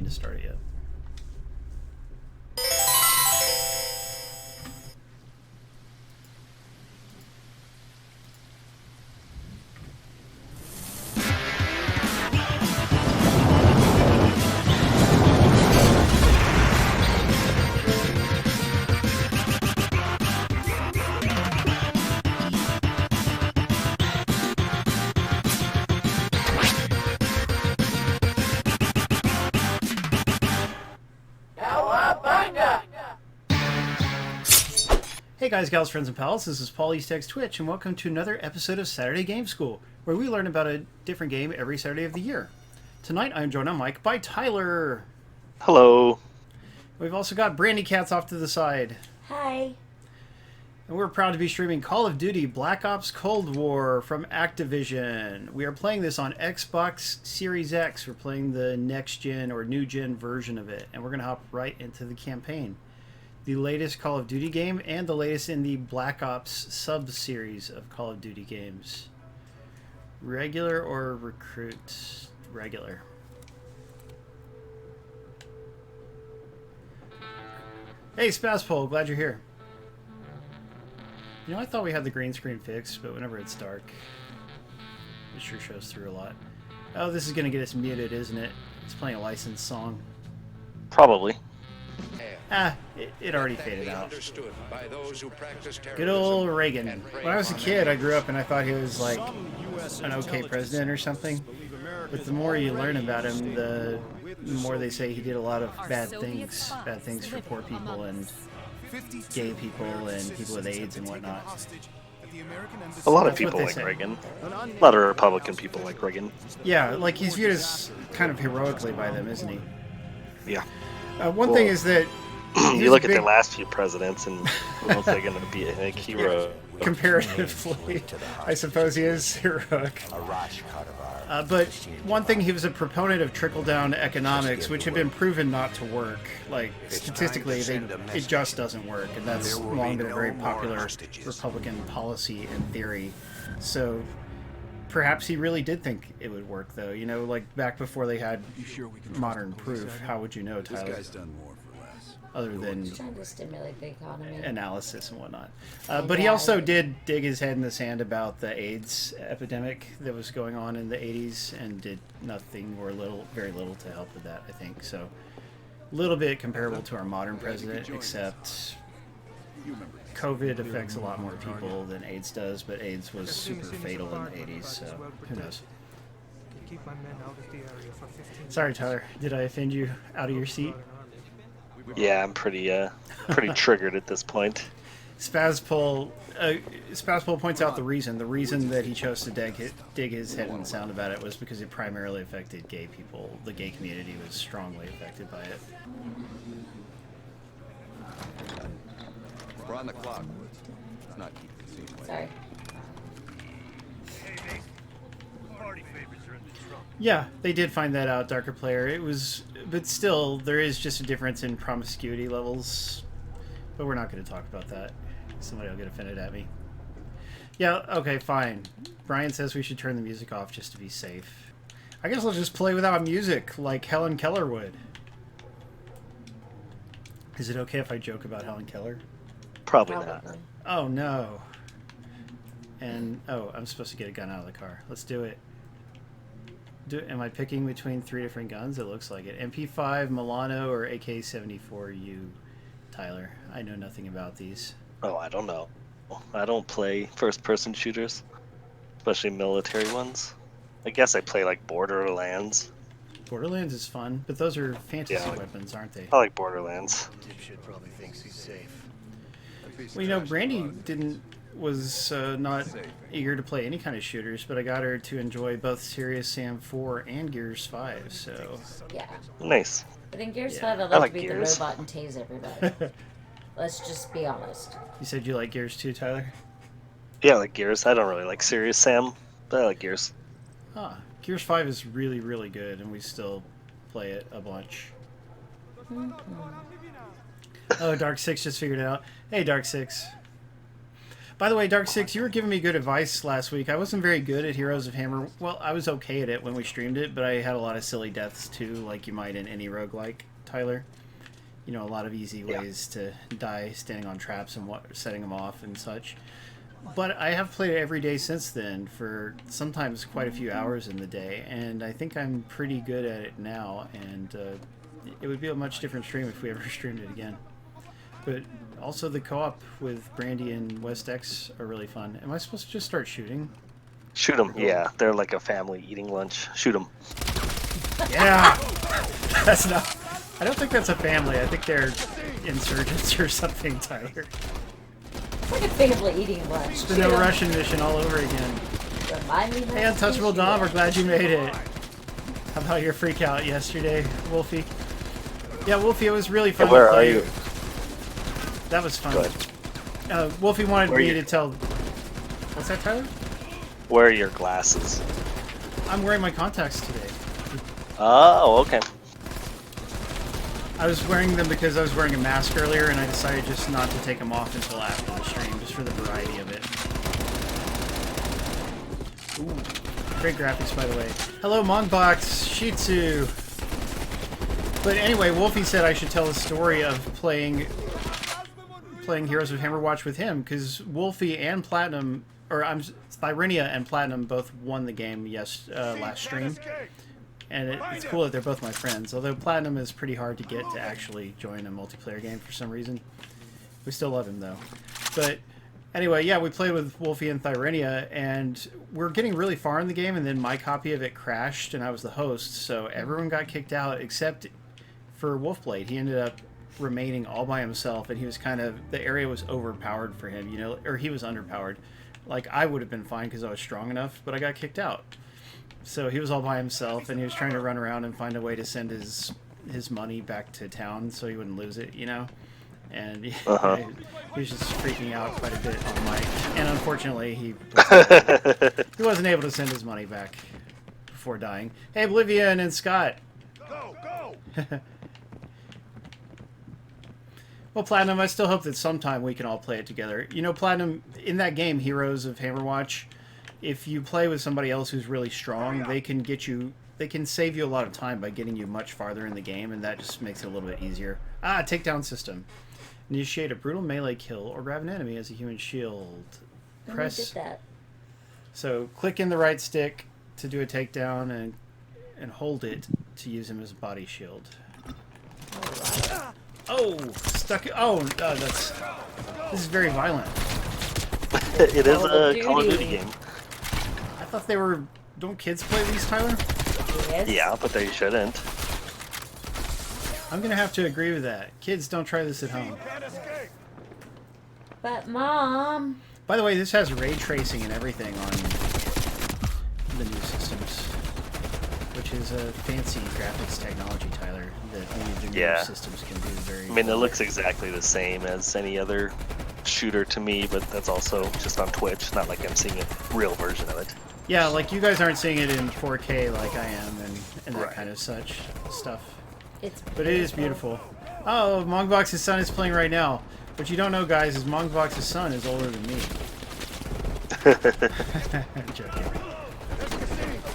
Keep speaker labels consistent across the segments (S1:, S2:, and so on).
S1: to start it yet. Hey guys, gals, friends, and pals, this is Paul Easteg's Twitch, and welcome to another episode of Saturday Game School, where we learn about a different game every Saturday of the year. Tonight, I'm joined on mic by Tyler.
S2: Hello.
S1: We've also got Brandykatz off to the side.
S3: Hi.
S1: And we're proud to be streaming Call of Duty Black Ops Cold War from Activision. We are playing this on Xbox Series X. We're playing the next-gen or new-gen version of it, and we're going to hop right into the campaign. The latest Call of Duty game, and the latest in the Black Ops sub-series of Call of Duty games. Regular or recruit? Regular. Hey, Spazpole, glad you're here. You know, I thought we had the green screen fixed, but whenever it's dark, it sure shows through a lot. Oh, this is going to get us muted, isn't it? It's playing a licensed song.
S2: Probably.
S1: It already faded out. Good old Reagan. When I was a kid, I grew up and I thought he was like an okay president or something. But the more you learn about him, the more they say he did a lot of bad things for poor people and gay people and people with AIDS and whatnot.
S2: A lot of people like Reagan. A lot of Republican people like Reagan.
S1: Yeah, like he's viewed as kind of heroically by them, isn't he?
S2: Yeah.
S1: One thing is that
S2: you look at the last few presidents, and who else are going to be a hero?
S1: Comparatively, I suppose he is heroic. But one thing, he was a proponent of trickle-down economics, which had been proven not to work. Like, statistically, it just doesn't work, and that's long been a very popular Republican policy and theory. So perhaps he really did think it would work, though. You know, like back before they had modern proof, how would you know, Tyler? Other than
S3: Trying to stimulate the economy.
S1: Analysis and whatnot. But he also did dig his head in the sand about the AIDS epidemic that was going on in the 80s and did nothing or very little to help with that, I think. So a little bit comparable to our modern president, except COVID affects a lot more people than AIDS does, but AIDS was super fatal in the 80s, so who knows. Sorry, Tyler. Did I offend you out of your seat?
S2: Yeah, I'm pretty triggered at this point.
S1: Spazpole points out the reason. The reason that he chose to dig his head in the sound about it was because it primarily affected gay people. The gay community was strongly affected by it.
S4: We're on the clock. Let's not keep consuming.
S3: Sorry.
S1: Yeah, they did find that out, Darker Player. But still, there is just a difference in promiscuity levels. But we're not going to talk about that. Somebody will get offended at me. Yeah, okay, fine. Brian says we should turn the music off just to be safe. I guess I'll just play without music, like Helen Keller would. Is it okay if I joke about Helen Keller?
S2: Probably not.
S1: Oh, no. And, I'm supposed to get a gun out of the car. Let's do it. Am I picking between 3 different guns? It looks like it. MP5, Milano, or AK-74U, Tyler? I know nothing about these.
S2: Oh, I don't know. I don't play first-person shooters, especially military ones. I guess I play like Borderlands.
S1: Borderlands is fun, but those are fantasy weapons, aren't they?
S2: I like Borderlands.
S5: Dipshit probably thinks he's safe.
S1: Well, you know, Brandy was not eager to play any kind of shooters, but I got her to enjoy both Serious Sam 4 and Gears 5, so...
S3: Yeah.
S2: Nice.
S3: But in Gears
S2: Yeah.
S3: 5, I'd
S2: I
S3: like
S2: like
S3: to be
S2: Gears.
S3: the robot and tase everybody. Let's just be honest.
S1: You said you like Gears too, Tyler?
S2: Yeah, I like Gears. I don't really like Serious Sam, but I like Gears.
S1: Ah, Gears 5 is really, really good, and we still play it a bunch. Oh, Dark 6 just figured it out. Hey, Dark 6. By the way, Dark Six, you were giving me good advice last week. I wasn't very good at Heroes of Hammer. Well, I was okay at it when we streamed it, but I had a lot of silly deaths too, like you might in any roguelike, Tyler. You know, a lot of easy ways to die standing on traps and setting them off and such. But I have played it every day since then for sometimes quite a few hours in the day, and I think I'm pretty good at it now, and it would be a much different stream if we ever streamed it again. But also the co-op with Brandy and West X are really fun. Am I supposed to just start shooting?
S2: Shoot them, yeah. They're like a family eating lunch. Shoot them.
S1: Yeah! That's not... I don't think that's a family. I think they're insurgents or something, Tyler.
S3: It's like a family eating lunch.
S1: It's the No Russian mission all over again.
S3: Remind me
S1: Hey, Untouchable Dom, we're glad you made it. How about your freak out yesterday, Wolfie? Yeah, Wolfie, it was really fun.
S2: Hey, where
S1: to play.
S2: are you?
S1: That was fun.
S2: Go ahead.
S1: Wolfie wanted
S2: Where
S1: me
S2: are you?
S1: to tell... What's that, Tyler?
S2: Where are your glasses?
S1: I'm wearing my contacts today.
S2: Oh, okay.
S1: I was wearing them because I was wearing a mask earlier, and I decided just not to take them off until after the stream, just for the variety of it. Ooh, great graphics, by the way. Hello, Mongbox, Shih Tzu. But anyway, Wolfie said I should tell the story of playing Heroes of Hammerwatch with him, because Wolfie and Platinum, or Thyrenia and Platinum both won the game last stream. And it's cool that they're both my friends, although Platinum is pretty hard to get to actually join a multiplayer game for some reason. We still love him, though. But anyway, yeah, we played with Wolfie and Thyrenia, and we're getting really far in the game, and then my copy of it crashed, and I was the host, so everyone got kicked out except for Wolfblade. He ended up remaining all by himself, and he was kind of... the area was overpowered for him, you know, or he was underpowered. Like, I would have been fine because I was strong enough, but I got kicked out. So he was all by himself, and he was trying to run around and find a way to send his money back to town so he wouldn't lose it, you know? And he was just freaking out quite a bit on mic. And unfortunately, he wasn't able to send his money back before dying. Hey, Oblivion and Scott!
S5: Go, go!
S1: Well, Platinum, I still hope that sometime we can all play it together. You know, Platinum, in that game, Heroes of Hammerwatch, if you play with somebody else who's really strong, they can save you a lot of time by getting you much farther in the game, and that just makes it a little bit easier. Takedown system. Initiate a brutal melee kill or grab an enemy as a human shield. Press.
S3: Did that.
S1: So click in the right stick to do a takedown and hold it to use him as a body shield. Oh, stuck. Oh, this is very violent.
S2: It is a Call of Duty game.
S1: I thought they were... Don't kids play these, Tyler?
S3: Yes.
S2: Yeah, but they shouldn't.
S1: I'm going to have to agree with that. Kids, don't try this at home.
S3: But Mom...
S1: By the way, this has ray tracing and everything on the new systems, which is a fancy graphics technology, Tyler, that only the new systems can do very
S2: I mean, it
S1: well.
S2: looks exactly the same as any other shooter to me, but that's also just on Twitch. Not like I'm seeing a real version of it.
S1: Yeah, like you guys aren't seeing it in 4K like I am and that
S2: Right.
S1: kind of such stuff.
S3: But
S1: it is beautiful. Oh, Mongbox's son is playing right now. What you don't know, guys, is Mongbox's son is older than me. I'm joking.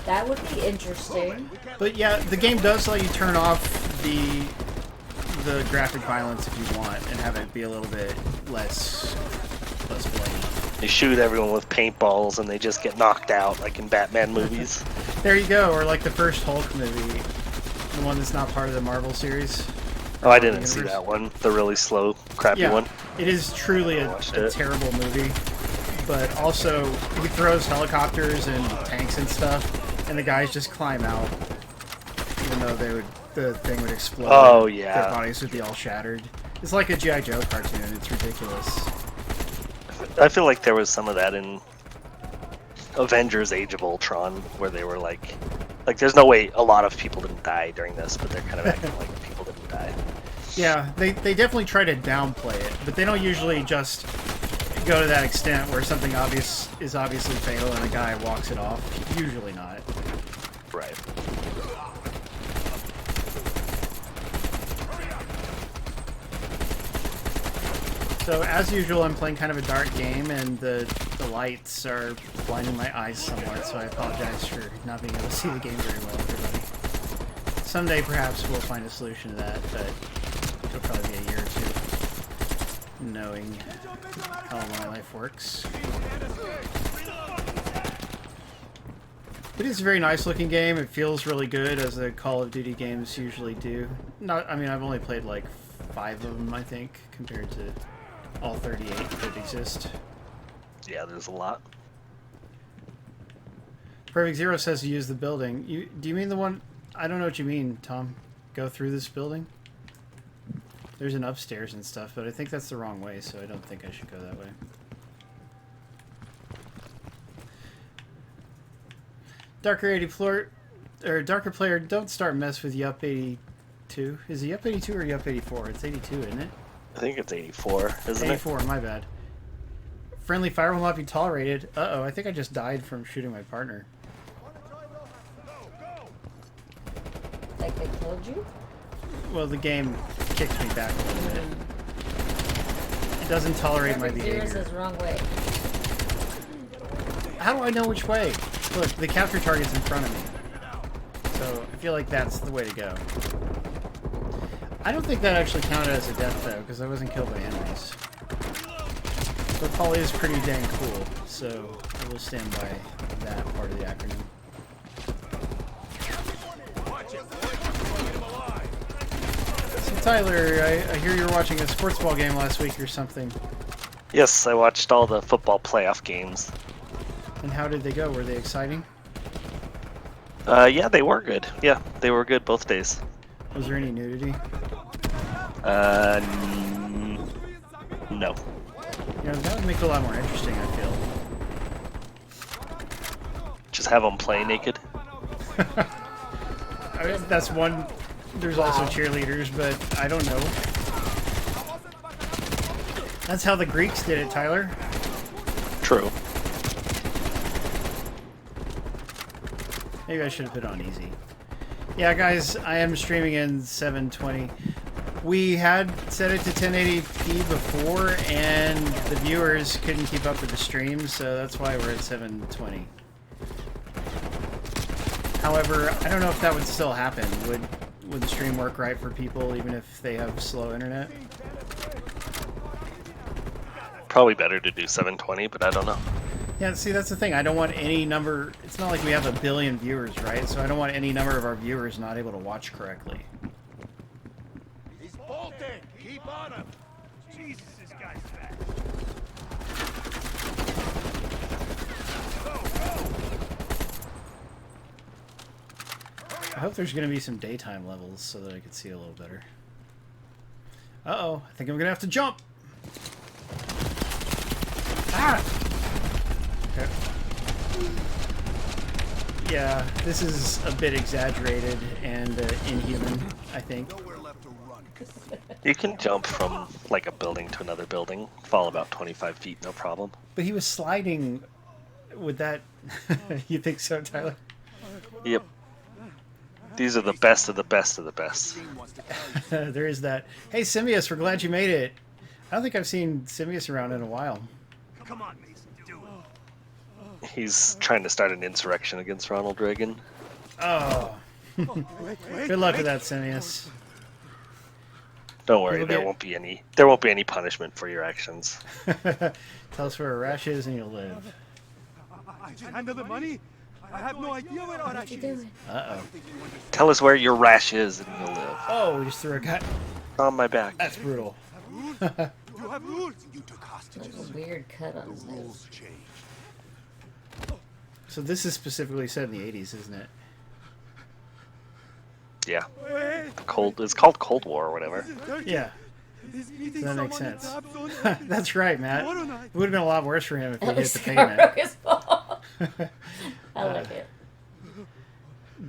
S3: That would be interesting.
S1: But yeah, the game does let you turn off the graphic violence if you want and have it be a little bit less bloody.
S2: They shoot everyone with paintballs and they just get knocked out, like in Batman movies.
S1: There you go, or like the first Hulk movie, the one that's not part of the Marvel series.
S2: Oh, I didn't see that one. The really slow, crappy one.
S1: It is truly a terrible movie. But also, he throws helicopters and tanks and stuff, and the guys just climb out, even though the thing would explode.
S2: Oh, yeah.
S1: Their bodies would be all shattered. It's like a G.I. Joe cartoon. It's ridiculous.
S2: I feel like there was some of that in Avengers Age of Ultron, where they were like there's no way a lot of people didn't die during this, but they're kind of acting like people didn't die.
S1: Yeah, they definitely try to downplay it, but they don't usually just go to that extent where something is obviously fatal and a guy walks it off. Usually not.
S2: Right.
S1: So, as usual, I'm playing kind of a dark game, and the lights are blinding my eyes somewhat, so I apologize for not being able to see the game very well, everybody. Someday, perhaps, we'll find a solution to that, but it'll probably be a year or two, knowing how my life works. It is a very nice looking game. It feels really good, as the Call of Duty games usually do. I mean, I've only played like 5 of them, I think, compared to all 38 that exist.
S2: Yeah, there's a lot.
S1: Perfect Zero says to use the building. Do you mean the one? I don't know what you mean, Tom. Go through this building? There's an upstairs and stuff, but I think that's the wrong way, so I don't think I should go that way. Darker player, don't start mess with Yup 82. Is it Yup 82 or Yup 84? It's 82, isn't it?
S2: I think it's 84, isn't
S1: 84, my bad. Friendly fire will not be tolerated. Uh-oh, I think I just died from shooting my partner.
S3: Like they killed you?
S1: Well, the game kicked me back a little bit. It doesn't tolerate my behavior.
S3: Zero says wrong way.
S1: How do I know which way? Look, the capture target's in front of me. So, I feel like that's the way to go. I don't think that actually counted as a death, though, because I wasn't killed by enemies. But Paul is pretty dang cool, so I will stand by that part of the acronym. So Tyler, I hear you were watching a sports ball game last week or something.
S2: Yes, I watched all the football playoff games.
S1: And how did they go? Were they exciting?
S2: Yeah, they were good. Yeah, they were good both days.
S1: Was there any nudity?
S2: No.
S1: You know, that would make it a lot more interesting, I feel.
S2: Just have them play naked.
S1: I mean, that's one. There's also cheerleaders, but I don't know. That's how the Greeks did it, Tyler.
S2: True.
S1: Maybe I should have put it on easy. Yeah, guys, I am streaming in 720. We had set it to 1080p before, and the viewers couldn't keep up with the stream, so that's why we're at 720. However, I don't know if that would still happen. Would the stream work right for people, even if they have slow internet?
S2: Probably better to do 720, but I don't know.
S1: Yeah, see, that's the thing. I don't want any number... It's not like we have 1 billion viewers, right? So I don't want any number of our viewers not able to watch correctly.
S5: He's bolting! Keep on him! Jesus, this guy's fast.
S1: I hope there's going to be some daytime levels so that I can see a little better. Uh-oh. I think I'm going to have to jump! Ah! Okay. Yeah, this is a bit exaggerated and inhuman, I think.
S2: You can jump from like a building to another building, fall about 25 feet, no problem.
S1: But he was sliding with that... You think so, Tyler?
S2: Yep. These are the best of the best of the best.
S1: There is that. Hey, Simius, we're glad you made it. I don't think I've seen Simius around in a while.
S5: Come on, Mason, do it.
S2: He's trying to start an insurrection against Ronald Reagan.
S1: Oh. Good luck with that, Simius.
S2: Don't worry, there won't be any punishment for your actions.
S1: Tell us where a rash is and you'll live.
S5: I handle the money? I have no idea where our rash is.
S1: Uh-oh.
S2: Tell us where your rash is and you'll live.
S1: Oh, we just threw a guy.
S2: On my back.
S1: That's brutal.
S5: You have rules. You took hostages.
S3: There's a weird cut on his nose.
S1: So this is specifically set in the 80s, isn't it?
S2: Yeah. It's called Cold War or whatever.
S1: Yeah. That makes sense. That's right, Matt. It would have been a lot worse for him if he hit the pavement.
S3: His ball. I like it.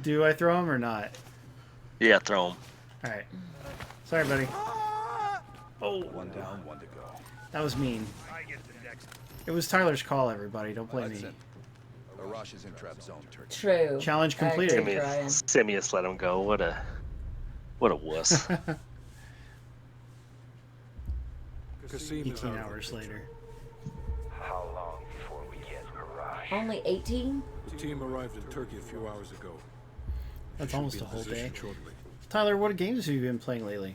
S1: Do I throw him or not?
S2: Yeah, throw him.
S1: Alright. Sorry, buddy.
S4: Oh, one down, one to go.
S1: That was mean. It was Tyler's call, everybody. Don't blame me.
S4: Arash is in trap zone.
S3: True.
S1: Challenge completed.
S3: I agree, Brian.
S2: Simius let him go. What a wuss.
S6: casino
S1: 18 hours later.
S5: How long before we get Arash?
S3: Only 18?
S6: The team arrived in Turkey a few hours ago.
S1: That's
S6: Should
S1: almost
S6: be
S1: a
S6: in
S1: whole
S6: position
S1: day.
S6: shortly.
S1: Tyler, what games have you been playing lately?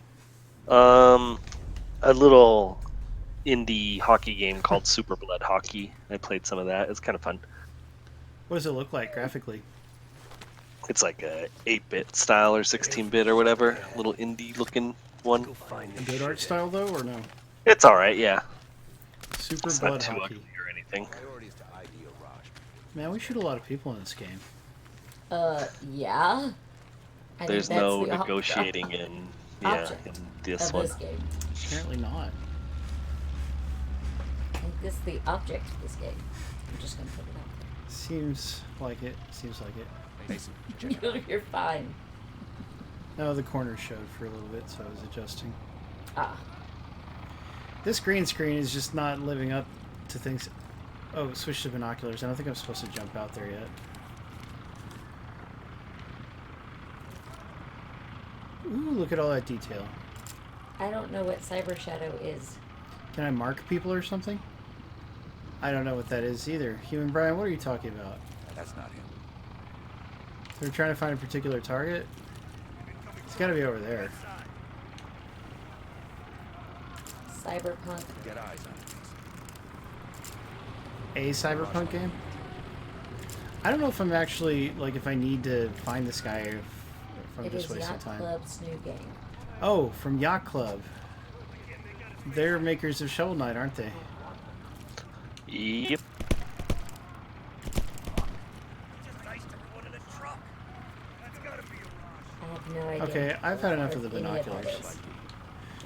S2: A little indie hockey game called Super Blood Hockey. I played some of that. It's kind of fun.
S1: What does it look like graphically?
S2: It's like a 8-bit style or 16-bit or whatever. Little indie-looking one.
S1: A good art style though, or no?
S2: It's all right, yeah.
S1: Super
S2: It's
S1: Blood
S2: not too
S1: Hockey.
S2: ugly or anything.
S4: Priorities to ID Arash.
S1: Man, we shoot a lot of people in this game.
S3: Yeah. I think
S2: There's
S3: that's
S2: no
S3: the
S2: negotiating in
S3: object
S2: in this
S3: of
S2: one.
S3: this game.
S1: Apparently not.
S3: I think this is the object of this game. I'm just gonna put it out
S1: Seems like it. Seems like it.
S4: Mason, check
S3: there. You're fine.
S1: No, the corner showed for a little bit, so I was adjusting.
S3: Ah.
S1: This green screen is just not living up to things. Oh, switch to binoculars. I don't think I'm supposed to jump out there yet. Ooh, look at all that detail.
S3: I don't know what Cyber Shadow is.
S1: Can I mark people or something? I don't know what that is either. Human Brian, what are you talking about?
S4: That's not him.
S1: They're trying to find a particular target? It's gotta be over there.
S3: Cyberpunk.
S4: Get eyes on him.
S1: A cyberpunk game? I don't know if I'm actually, like, if I need to find this guy or if I'm
S3: It
S1: just
S3: is
S1: wasting
S3: Yacht
S1: time.
S3: Club's new game.
S1: Oh, from Yacht Club. They're makers of Shovel Knight, aren't they?
S2: Yep.
S3: I have no idea.
S1: Okay, I've had enough of the
S3: what any that
S1: binoculars.
S3: is.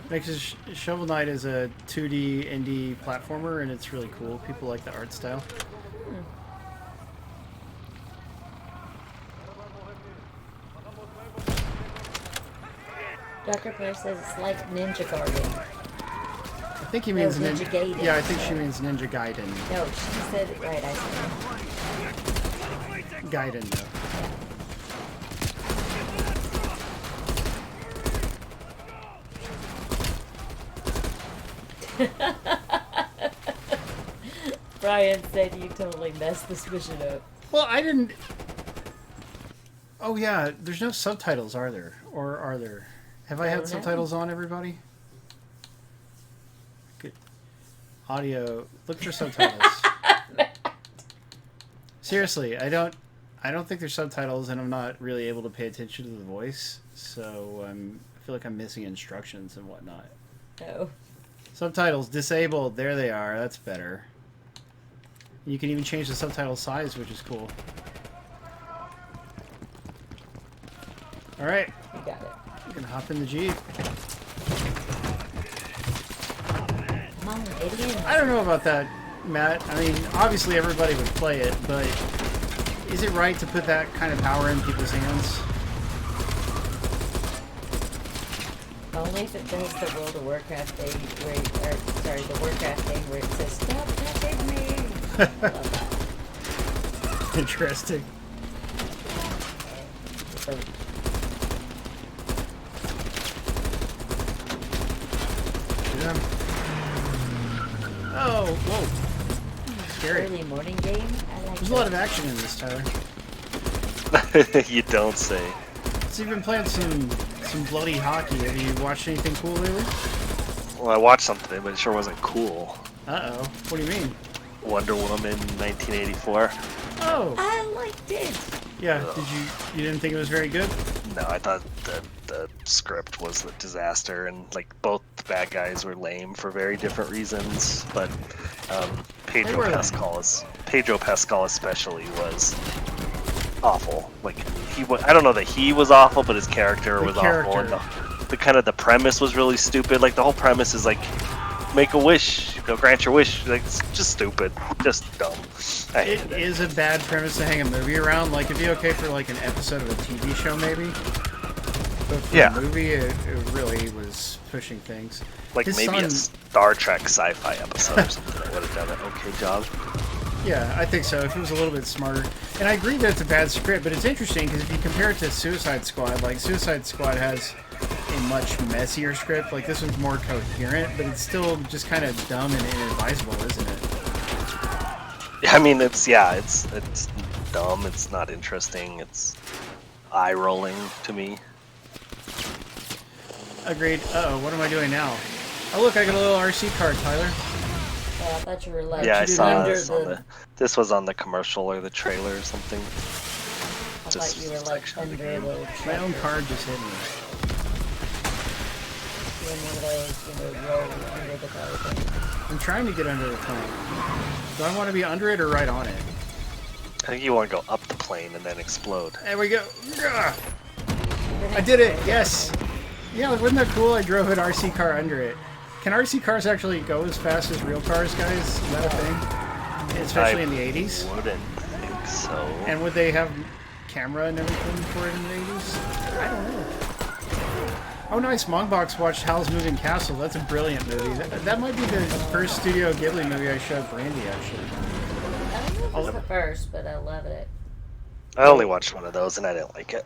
S1: Because Shovel Knight is a 2D indie platformer, and it's really cool. People like the art style.
S3: Dr. Pear says it's like Ninja Garden.
S1: I think he means
S3: Ninja Gaiden.
S1: Yeah, I think she means Ninja Gaiden.
S3: No, she said it right. I said
S1: Gaiden, though.
S3: Brian said you totally messed this mission up.
S1: Well, I didn't... Oh, yeah, there's no subtitles, are there? Or are there? Have I
S3: I
S1: had
S3: don't know.
S1: subtitles on, everybody? Good. Audio. Look for subtitles. Seriously, I don't think there's subtitles, and I'm not really able to pay attention to the voice, so I feel like I'm missing instructions and whatnot.
S3: No.
S1: Subtitles disabled. There they are. That's better. You can even change the subtitle size, which is cool. All right,
S3: You got it.
S1: we're gonna hop in the Jeep.
S3: Come on, idiot.
S1: I don't know about that, Matt. I mean, obviously everybody would play it, but is it right to put that kind of power in people's hands?
S3: Only if it does the World of Warcraft thing where, the Warcraft thing where it says, "Stop touching me." I love that.
S1: Interesting.
S3: So,
S1: Yeah. Oh, whoa. Scary.
S3: early morning game. I like
S1: There's a lot of action in this, Tyler.
S2: You don't say.
S1: So you've been playing some bloody hockey. Have you watched anything cool lately?
S2: Well, I watched something, but it sure wasn't cool.
S1: Uh-oh. What do you mean?
S2: Wonder Woman 1984.
S1: Oh.
S3: I liked it.
S1: Yeah, you didn't think it was very good?
S2: No, I thought that the script was a disaster, and like both the bad guys were lame for very different reasons. But
S1: They were lame.
S2: Pedro Pascal especially was awful. Like I don't know that he was awful, but his character was awful. And the kind of the premise was really stupid. Like the whole premise is like make a wish, they'll grant your wish. Like it's just stupid, just dumb. I hated
S1: It is a bad premise to hang a movie around. Like, it'd be okay for like an episode of a TV show, maybe. But for
S2: Yeah.
S1: a movie, it really was pushing things.
S2: Like
S1: His
S2: maybe a
S1: son-
S2: Star Trek sci-fi episode or something that would have done an okay job.
S1: Yeah, I think so. If it was a little bit smarter. And I agree that it's a bad script, but it's interesting because if you compare it to Suicide Squad, like Suicide Squad has a much messier script. Like, this one's more coherent, but it's still just kind of dumb and inadvisable, isn't it?
S2: I mean, it's dumb. It's not interesting. It's eye rolling to me.
S1: Agreed. Uh-oh, what am I doing now? Oh, look, I got a little RC car, Tyler.
S3: I thought you were like
S2: Yeah, I saw
S3: under
S2: this on the. This was on the commercial or the trailer or something.
S3: I thought you were like under the
S1: My own car just hit me.
S3: in one of those, roll under the car thing.
S1: I'm trying to get under the plane. Do I want to be under it or right on it?
S2: I think you want to go up the plane and then explode.
S1: There we go. Ugh. I did it. Yes. Yeah, wasn't that cool? I drove an RC car under it. Can RC cars actually go as fast as real cars, guys? Is that a thing? Especially in the 80s?
S2: I wouldn't think so.
S1: And would they have camera and everything for it in the 80s? I don't know. Oh, nice. Mongbox watched Howl's Moving Castle. That's a brilliant movie. That might be the first Studio Ghibli movie I showed Brandy, actually.
S3: I don't know if it's the first, but I love it.
S2: I only watched one of those and I didn't like it.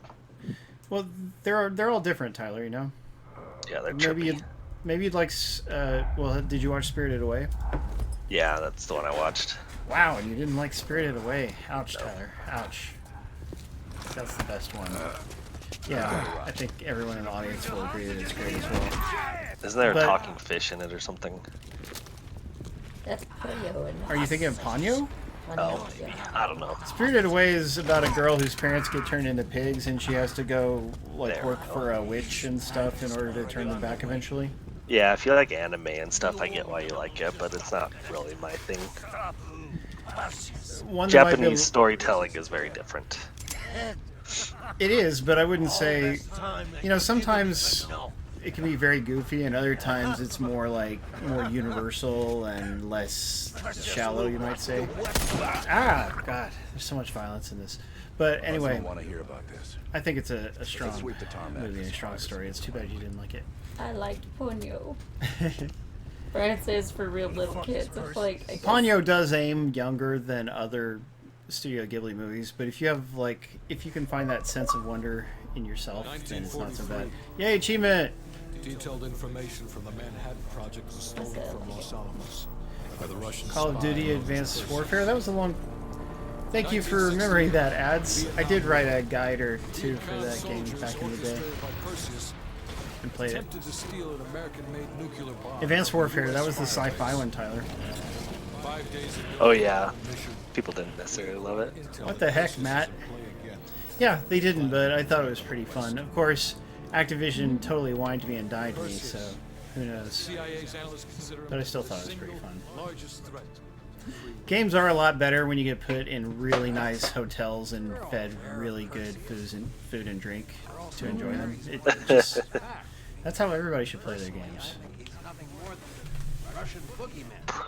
S1: Well, they're all different, Tyler, you know?
S2: Yeah, they're trippy.
S1: Maybe you'd like... well, did you watch Spirited Away?
S2: Yeah, that's the one I watched.
S1: Wow, and you didn't like Spirited Away. Ouch, Tyler. Ouch. That's the best one. Yeah, I think everyone in the audience will agree that it's great as well.
S2: Isn't there a talking fish in it or something?
S3: That's Ponyo.
S1: Are you thinking of Ponyo?
S2: Oh,
S3: Yeah.
S2: I don't know.
S1: Spirited Away is about a girl whose parents get turned into pigs, and she has to go work for a witch and stuff in order to turn them back eventually.
S2: Yeah, if you like anime and stuff, I get why you like it, but it's not really my thing.
S1: One that might be
S2: Japanese storytelling is very different.
S1: It is, but I wouldn't say... You know, sometimes it can be very goofy, and other times it's more universal and less shallow, you might say. Ah, God, there's so much violence in this. But anyway,
S4: want to hear about this.
S1: I think it's a strong movie and a strong story. It's too bad you didn't like it.
S3: I liked Ponyo. Brian says for real little kids. It's like... I guess-
S1: Ponyo does aim younger than other Studio Ghibli movies, but if you have if you can find that sense of wonder in yourself, then it's not so bad. Yay, achievement!
S6: Detailed information from the Manhattan Project was stolen from Los Alamos by the Russian
S1: Call of
S6: spy
S1: Duty
S6: known as
S1: Advanced
S6: the
S1: Warfare. That was a long... Thank you for remembering that, ads. I did write a guide or two for that game back in the day and played it.
S6: attempted to steal an American-made nuclear bomb.
S1: Advanced Warfare, that was the sci-fi one, Tyler.
S6: 5 days ago,
S2: Oh yeah,
S6: mission
S2: people didn't necessarily love it.
S1: What the heck, Matt?
S6: play again.
S1: Yeah, they didn't, but I thought it was pretty fun. Of course, Activision totally whined me and dined me, so who knows.
S6: CIA's analysts consider
S1: But I still thought it was pretty fun.
S6: largest threat.
S1: Games are a lot better when you get put in really nice hotels and fed really good food and drink to enjoy them. It just, that's how everybody should play their games.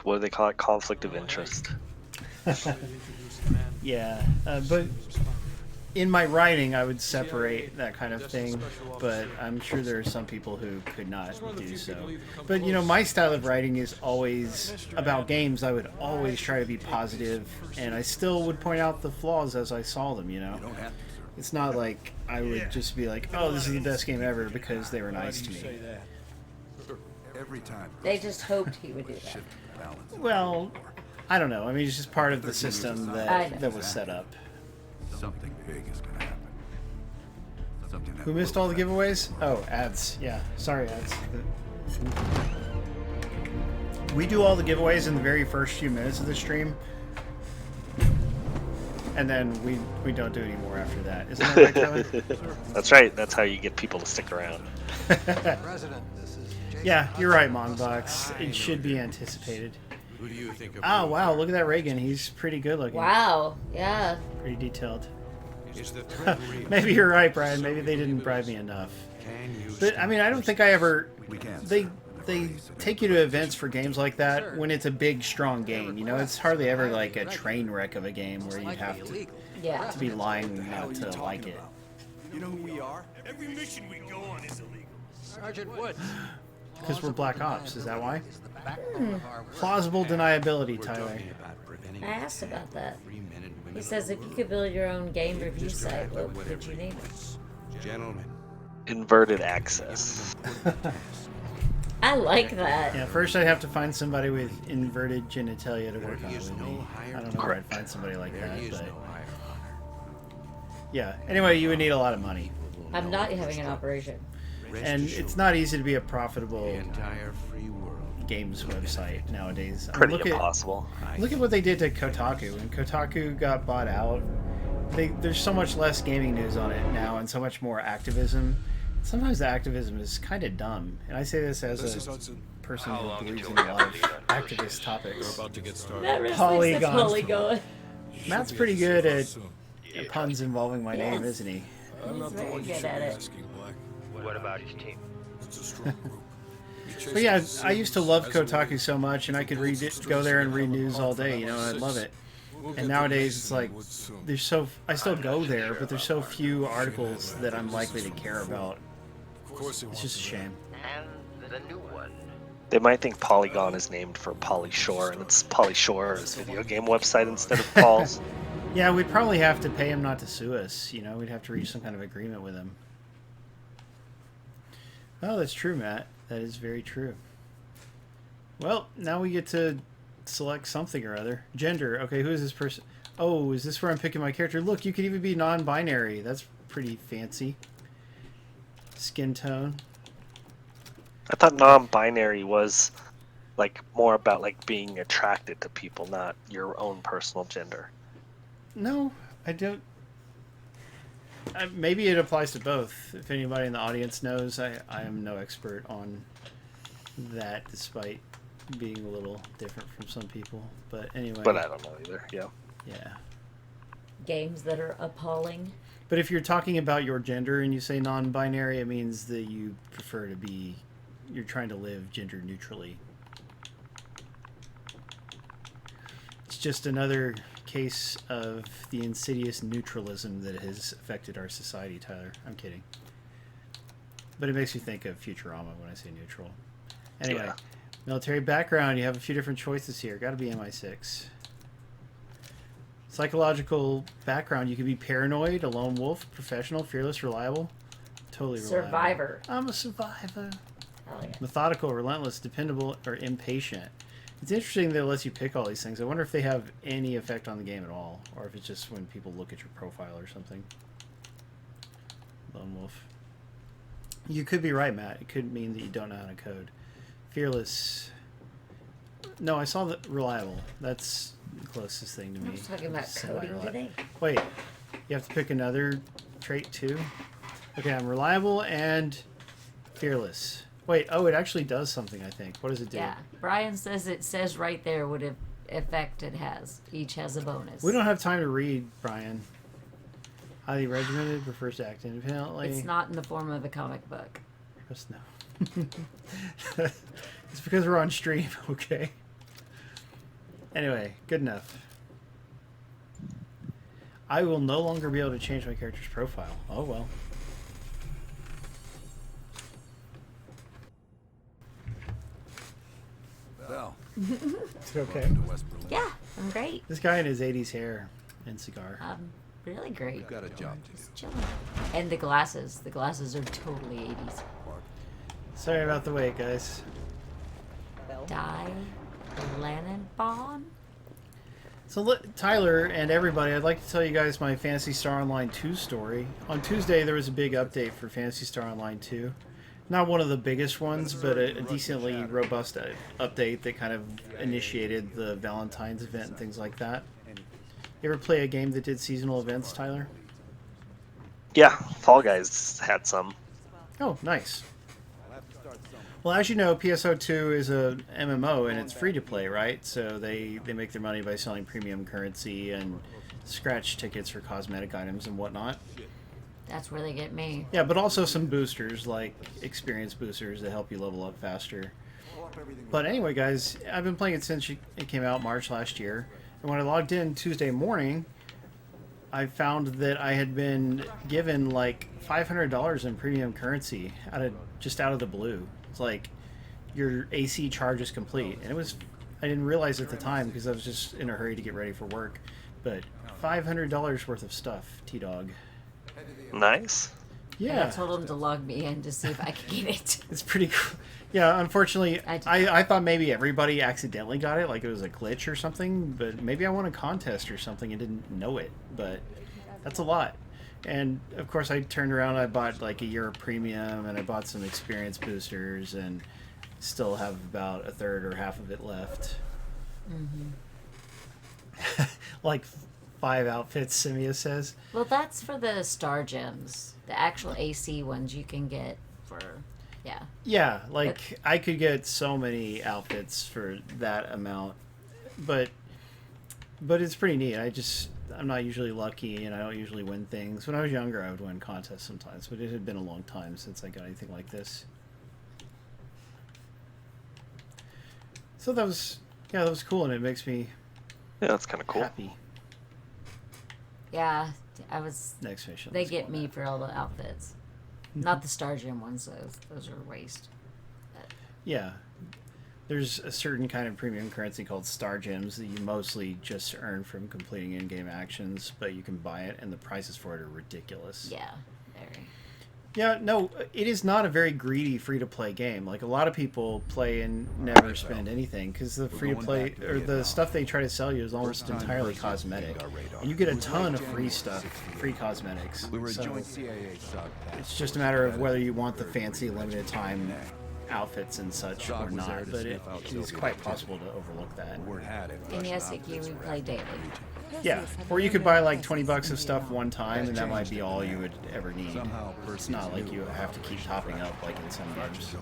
S2: What do they call it? Conflict of interest.
S1: Yeah, but in my writing, I would separate that kind of thing, but I'm sure there are some people who could not do so. But, you know, my style of writing is always about games. I would always try to be positive, and I still would point out the flaws as I saw them, you know? It's not like I would just be like, oh, this is the best game ever because they were nice to me.
S4: Every time.
S3: They just hoped he would do that.
S1: Well, I don't know. I mean, it's just part of the system that was set up.
S4: Something big is gonna happen. Something that
S1: Who missed all the giveaways? Oh, ads. Yeah, sorry, ads. We do all the giveaways in the very first few minutes of the stream, and then we don't do any more after that. Isn't that right, Tyler?
S2: That's right. That's how you get people to stick around.
S1: Yeah, you're right, Mongbox. It should be anticipated.
S6: Who do you think of?
S1: Oh, wow, look at that Reagan. He's pretty good looking.
S3: Wow. Yeah.
S1: Pretty detailed.
S6: Is the threat real?
S1: Maybe you're right, Brian. Maybe they didn't bribe me enough. But, I mean, I don't think I ever... They take you to events for games like that when it's a big, strong game. You know, it's hardly ever like a train wreck of a game where you have to
S3: Yeah.
S1: be lying not to like it.
S5: You know who we are? Every mission we go on is illegal. Sergeant Wood.
S1: Because we're Black Ops, is that why? Plausible deniability, Tyler.
S3: I asked about that. He says if you could build your own game review site, what would you name it?
S7: Gentlemen,
S2: Inverted access.
S3: I like that.
S1: Yeah, first I'd have to find somebody with inverted genitalia to work on it with me. I don't know where I'd find somebody like that, but... Yeah, anyway, you would need a lot of money.
S3: I'm not having an operation.
S1: And it's not easy to be a profitable games website nowadays. I mean,
S2: Pretty impossible.
S1: Look at what they did to Kotaku. When Kotaku got bought out, there's so much less gaming news on it now and so much more activism. Sometimes the activism is kind of dumb. And I say this as a person who believes in a lot of activist topics.
S6: About to get started.
S3: That wrestling
S1: Polygon.
S3: stuff's polygon.
S1: Matt's pretty good at puns involving my name, isn't he?
S6: I'm not the
S3: very
S6: one you
S3: good
S6: should
S3: at
S6: be
S3: it.
S6: asking, Black.
S5: What about his team?
S6: It's a strong group.
S1: But yeah, I used to love Kotaku so much, and I could go there and read news all day, and I'd love it. And nowadays, it's like, I still go there, but there's so few articles that I'm likely to care about. It's just a shame.
S5: And the new one.
S2: They might think Polygon is named for Pauly Shore, and it's Pauly Shore's video game website instead of Paul's.
S1: Yeah, we'd probably have to pay him not to sue us. We'd have to reach some kind of agreement with him. Oh, that's true, Matt. That is very true. Well, now we get to select something or other. Gender. Okay, who is this person? Oh, is this where I'm picking my character? Look, you could even be non-binary. That's pretty fancy. Skin tone.
S2: I thought non-binary was like more about like being attracted to people, not your own personal gender.
S1: No, I don't. Maybe it applies to both. If anybody in the audience knows, I am no expert on that, despite being a little different from some people. But anyway.
S2: But I don't know either. Yeah.
S1: Yeah.
S3: Games that are appalling.
S1: But if you're talking about your gender and you say non-binary, it means that you prefer to be, you're trying to live gender neutrally. It's just another case of the insidious neutralism that has affected our society, Tyler. I'm kidding. But it makes me think of Futurama when I say neutral. Anyway,
S2: Yeah.
S1: Military background, you have a few different choices here. Got to be MI6. Psychological background, you could be paranoid, a lone wolf, professional, fearless, reliable. Totally reliable.
S3: Survivor.
S1: I'm a survivor.
S3: Oh, yeah.
S1: Methodical, relentless, dependable, or impatient. It's interesting that it lets you pick all these things. I wonder if they have any effect on the game at all, or if it's just when people look at your profile or something. Lone wolf. You could be right, Matt. It could mean that you don't know how to code. Fearless. No, I saw the reliable. That's the closest thing to
S3: I
S1: me.
S3: was talking about coding
S1: Semi-reliable.
S3: today.
S1: Wait, you have to pick another trait too? Okay, I'm reliable and fearless. Wait, oh, it actually does something, I think. What does it do?
S3: Yeah. Brian says it says right there what effect it has. Each has a bonus.
S1: We don't have time to read, Brian. Highly regimented, prefers to act independently.
S3: It's not in the form of a comic book.
S1: Just no. It's because we're on stream, okay? Anyway, good enough. I will no longer be able to change my character's profile. Oh well.
S4: Well,
S1: It's okay.
S4: to West Berlin.
S3: Yeah, I'm great.
S1: This guy in his 80s hair and cigar.
S3: I'm really great.
S4: We've got a job to do.
S3: Just chilling. And the glasses. The glasses are totally 80s.
S1: Sorry about the wait, guys.
S3: Die Lannenbaum?
S1: So, Tyler and everybody, I'd like to tell you guys my Phantasy Star Online 2 story. On Tuesday, there was a big update for Phantasy Star Online 2. Not one of the biggest ones, but a decently robust update that kind of initiated the Valentine's event and things like that. You ever play a game that did seasonal events, Tyler?
S2: Yeah, Fall Guys had some.
S1: Oh, nice. Well, as you know, PSO2 is a MMO and it's free to play, right? So they make their money by selling premium currency and scratch tickets for cosmetic items and whatnot.
S3: That's where they get me.
S1: Yeah, but also some boosters, like experience boosters that help you level up faster. But anyway, guys, I've been playing it since it came out March last year. And when I logged in Tuesday morning, I found that I had been given like $500 in premium currency just out of the blue. It's like, your AC charge is complete. And I didn't realize at the time because I was just in a hurry to get ready for work. But $500 worth of stuff, T-Dog.
S2: Nice.
S3: And I
S1: Yeah,
S3: told him to log me in to see if I could get it.
S1: it's pretty cool. Yeah, unfortunately,
S3: I did.
S1: I thought maybe everybody accidentally got it, like it was a glitch or something, but maybe I won a contest or something and didn't know it, but that's a lot. And, of course, I turned around, I bought like a year of premium, and I bought some experience boosters, and still have about a third or half of it left. Like 5 outfits, Simia says.
S3: Well, that's for the star gems. The actual AC ones you can get for, yeah.
S1: Yeah, like I could get so many outfits for that amount, but it's pretty neat. I'm not usually lucky, and I don't usually win things. When I was younger, I would win contests sometimes, but it had been a long time since I got anything like this. So that was cool, and it makes me
S2: Yeah, that's kind of cool.
S1: happy.
S3: Yeah, I was.
S1: Next mission.
S3: They
S1: let's
S3: get
S1: go
S3: me
S1: on
S3: for all the outfits. Not the star gem ones, those are waste.
S1: that. Yeah. There's a certain kind of premium currency called star gems that you mostly just earn from completing in-game actions, but you can buy it, and the prices for it are ridiculous.
S3: Yeah, very.
S1: Yeah, no, it is not a very greedy free-to-play game. Like, a lot of people play and never spend anything, because the free-to-play, or the stuff they try to sell you is almost entirely cosmetic. And you get a ton of free stuff, free cosmetics.
S4: We were a
S1: So
S4: joint CIA SOG task.
S1: it's just a matter of whether you want the fancy limited-time outfits and such or not, but it is quite possible to overlook that.
S4: Word had it.
S3: And yes, it you play daily.
S1: Yeah, or you could buy like $20 of stuff one time, and that might be all you would ever need. It's not like you have to keep topping up like in some games.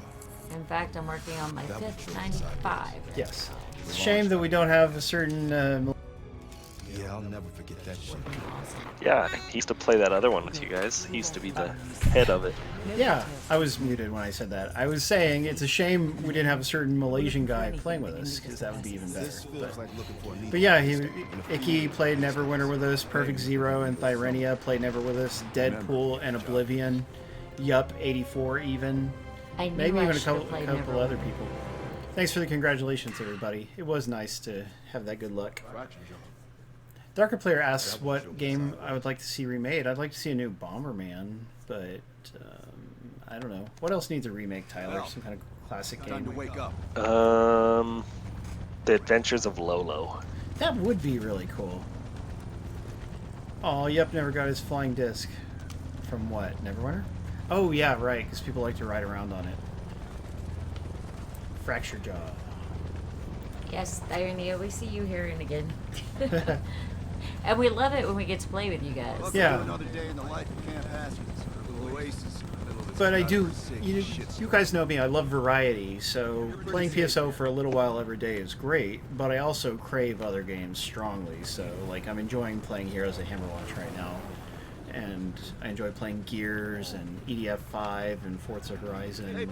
S3: In fact, I'm working on my 5th 95.
S1: Yes. It's a shame that we don't have a certain...
S4: Yeah, I'll never forget that shit.
S2: Yeah, he used to play that other one with you guys. He used to be the head of it.
S1: Yeah, I was muted when I said that. I was saying it's a shame we didn't have a certain Malaysian guy playing with us, because that would be even better. But yeah, Icky played Neverwinter with us, Perfect Zero and Thyrenia played Never with us, Deadpool and Oblivion, Yup 84 even,
S3: I knew
S1: maybe
S3: I
S1: even a
S3: should have
S1: couple
S3: played
S1: other
S3: Neverwinter.
S1: people. Thanks for the congratulations, everybody. It was nice to have that good luck. Darker Player asks what game I would like to see remade. I'd like to see a new Bomberman, but I don't know. What else needs a remake, Tyler? Some kind of classic
S4: Time to
S1: game?
S4: wake up.
S2: The Adventures of Lolo.
S1: That would be really cool. Oh, Yep never got his flying disc. From what? Neverwinter? Oh, yeah, right, because people like to ride around on it. Fracture Jaw.
S3: Yes, Thyrenia, we see you here and again. And we love it when we get to play with you guys.
S1: Yeah.
S5: Another day in the life of Camp Haskins, a little oasis in the middle of this
S1: But I do,
S5: sick
S1: you
S5: shit.
S1: guys know me, I love variety, so playing PSO for a little while every day is great, but I also crave other games strongly, so like I'm enjoying playing Heroes of Hammerwatch right now, and I enjoy playing Gears and EDF 5 and Forza Horizon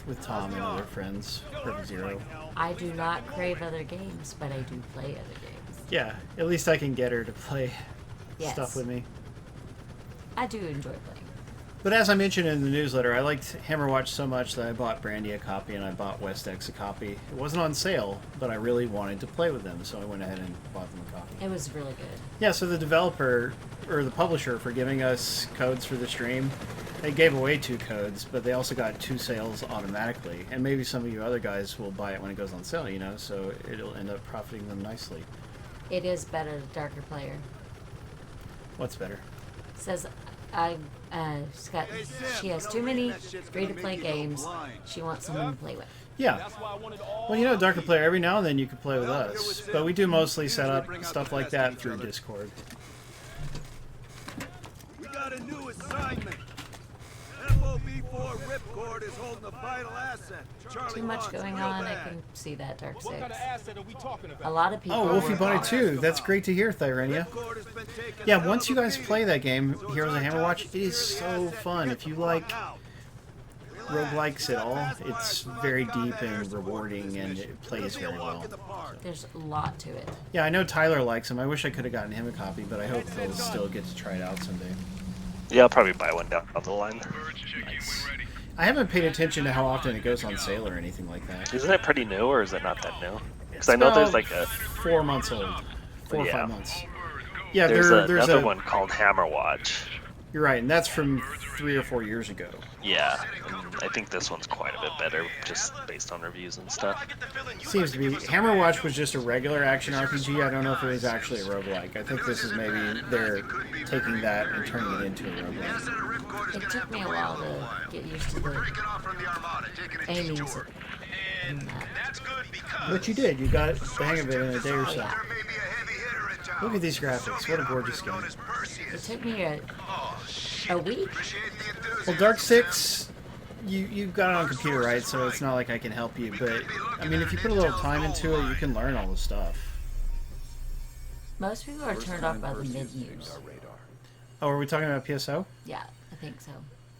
S1: with Tom and other friends, Perfect Zero.
S3: I do not crave other games, but I do play other games.
S1: Yeah, at least I can get her to play
S3: Yes.
S1: stuff with me.
S3: I do enjoy playing.
S1: But as I mentioned in the newsletter, I liked Hammerwatch so much that I bought Brandy a copy and I bought WestX a copy. It wasn't on sale, but I really wanted to play with them, so I went ahead and bought them a copy.
S3: It was really good.
S1: Yeah, so the developer, or the publisher, for giving us codes for the stream, they gave away 2 codes, but they also got 2 sales automatically. And maybe some of you other guys will buy it when it goes on sale, you know, so it'll end up profiting them nicely.
S3: It is better, the Darker Player.
S1: What's better?
S3: Says she has too many free-to-play games. She wants someone to play with.
S1: Yeah. Well, you know, Darker Player, every now and then you can play with us, but we do mostly set up stuff like that through Discord.
S5: We got a new assignment. FOB4 Ripcord is holding a vital asset. Charlie
S3: Too much
S5: wants
S3: going
S5: real
S3: on. I
S5: bad.
S3: can see that, Dark
S7: What kind
S3: Six.
S7: of asset are we talking about?
S3: A lot of people.
S1: Oh, Wolfie
S3: were-
S1: bought it too. That's great to hear, Thyrenia.
S5: Ripcord has been taking
S1: Yeah,
S5: a hell
S1: once
S5: of
S1: you
S5: a
S1: guys
S5: beating.
S1: play that game,
S5: So it's
S1: Heroes of
S5: our job
S1: Hammerwatch,
S5: to
S1: it is
S5: secure
S1: so
S5: the asset
S1: fun.
S5: and
S1: If you
S5: get the
S1: like
S5: fuck out.
S1: roguelikes at all, it's very deep and rewarding, and it plays very well.
S3: There's a lot to it.
S1: Yeah, I know Tyler likes him. I wish I could have gotten him a copy, but I hope he'll still get to try it out someday.
S2: Yeah, I'll probably buy one down the line.
S1: Nice. I haven't paid attention to how often it goes on sale or anything like that.
S2: Isn't it pretty new, or is it not that new? Because
S1: It's
S2: I know there's
S1: about
S2: like a
S1: 4 months old. 4 or
S2: Yeah.
S1: 5 months. Yeah,
S2: there's
S1: there's
S2: another
S1: a
S2: one called Hammerwatch.
S1: You're right, and that's from 3 or 4 years ago.
S2: Yeah, and I think this one's quite a bit better, just based on reviews and stuff.
S1: Seems to be. Hammerwatch was just a regular action RPG. I don't know if it was actually a roguelike. I think this is maybe they're taking that and turning it into a roguelike.
S3: It took me a while to get used to the aimings in that.
S1: But you did. You got the hang of it in a day or so. Look at these graphics. What a gorgeous game.
S3: It took me a week.
S1: Well, Dark 6, you've got it on computer, right? So it's not like I can help you. But, I mean, if you put a little time into it, you can learn all the stuff.
S3: Most people are turned off by the menus.
S1: Oh, are we talking about PSO?
S3: Yeah, I think so.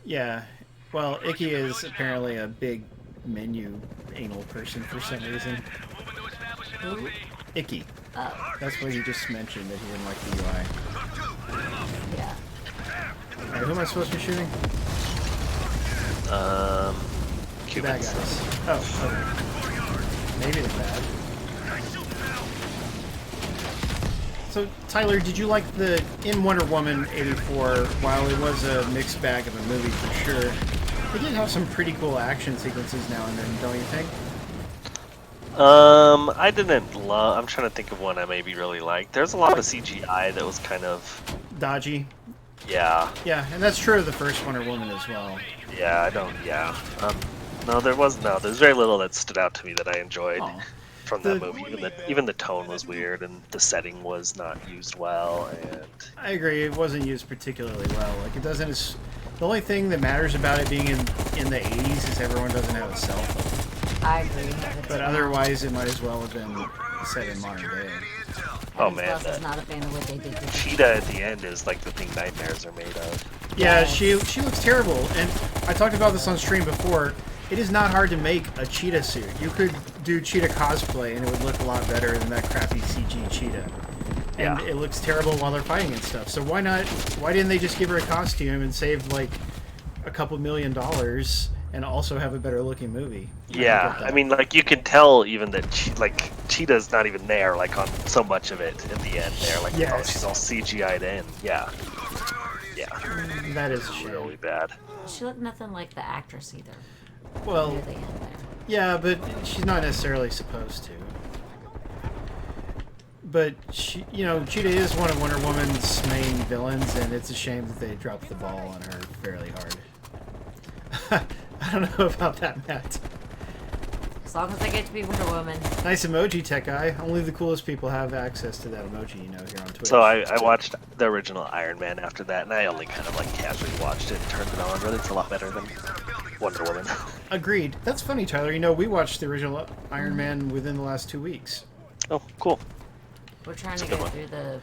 S1: Yeah. Well, Icky is apparently a big menu anal person for some reason.
S3: Who?
S1: Icky.
S3: Oh,
S1: That's what he just mentioned, that he didn't like the UI.
S3: yeah.
S1: Alright, who am I supposed to be shooting? Bad
S2: Cubans.
S1: guys. Oh, okay. Maybe they're bad. So, Tyler, did you like in Wonder Woman 84, while it was a mixed bag of a movie for sure, it did have some pretty cool action sequences now and then, don't you think?
S2: I didn't love. I'm trying to think of one I maybe really liked. There's a lot of CGI that was kind of
S1: Dodgy.
S2: yeah,
S1: Yeah, and that's true of the first Wonder Woman as well.
S2: yeah. I don't. Yeah. No, there's very little that stood out to me that I enjoyed
S1: Oh.
S2: from that movie. Even the tone was weird and the setting was not used well. And
S1: I agree, it wasn't used particularly well. Like, it doesn't... The only thing that matters about it being in the 80s is everyone doesn't have a cell phone.
S3: I agree.
S1: But otherwise, it might as well have been set in modern day.
S2: oh man,
S3: I was not a fan of what they did to
S2: cheetah at the end is like the thing nightmares are made of.
S1: Yeah,
S3: Yes.
S1: she looks terrible. And I talked about this on stream before. It is not hard to make a cheetah suit. You could do cheetah cosplay, and it would look a lot better than that crappy CG cheetah. And
S2: Yeah.
S1: it looks terrible while they're fighting and stuff. So why didn't they just give her a costume and save, like, a couple $1 million and also have a better looking movie?
S2: Yeah, I mean, like you can tell even that Cheetah's not even there, like on so much of it at the end there, like
S1: Yes.
S2: she's all CGI'd in. Yeah,
S1: That is a shame.
S2: really bad.
S3: She looked nothing like the actress either.
S1: Well,
S3: Near the end there.
S1: yeah, but she's not necessarily supposed to. But she, Cheetah is one of Wonder Woman's main villains, and it's a shame that they dropped the ball on her fairly hard. I don't know about that, Matt.
S3: As long as I get to be Wonder Woman.
S1: Nice emoji, tech guy. Only the coolest people have access to that emoji, here on Twitch.
S2: So I watched the original Iron Man after that, and I only kind of like casually watched it and turned it on, but it's a lot better than Wonder Woman.
S1: Agreed. That's funny, Tyler. We watched the original Iron Man within the last 2 weeks.
S2: Oh, cool.
S3: We're trying to
S2: That's a good
S3: go
S2: one.
S3: through the...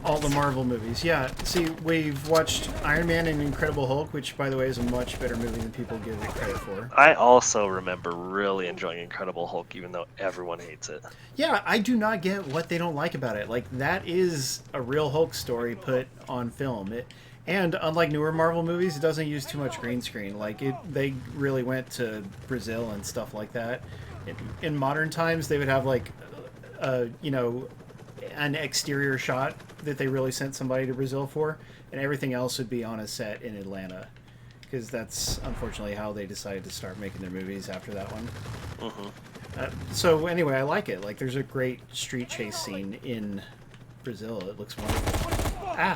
S1: All the Marvel movies, yeah. See, we've watched Iron Man and Incredible Hulk, which, by the way, is a much better movie than people give it credit for.
S2: I also remember really enjoying Incredible Hulk, even though everyone hates it.
S1: Yeah, I do not get what they don't like about it. Like, that is a real Hulk story put on film. And unlike newer Marvel movies, it doesn't use too much green screen. Like, they really went to Brazil and stuff like that. In modern times, they would have, like, an exterior shot that they really sent somebody to Brazil for, and everything else would be on a set in Atlanta. Because that's, unfortunately, how they decided to start making their movies after that one. So anyway, I like it. Like, there's a great street chase scene in Brazil. It looks wonderful.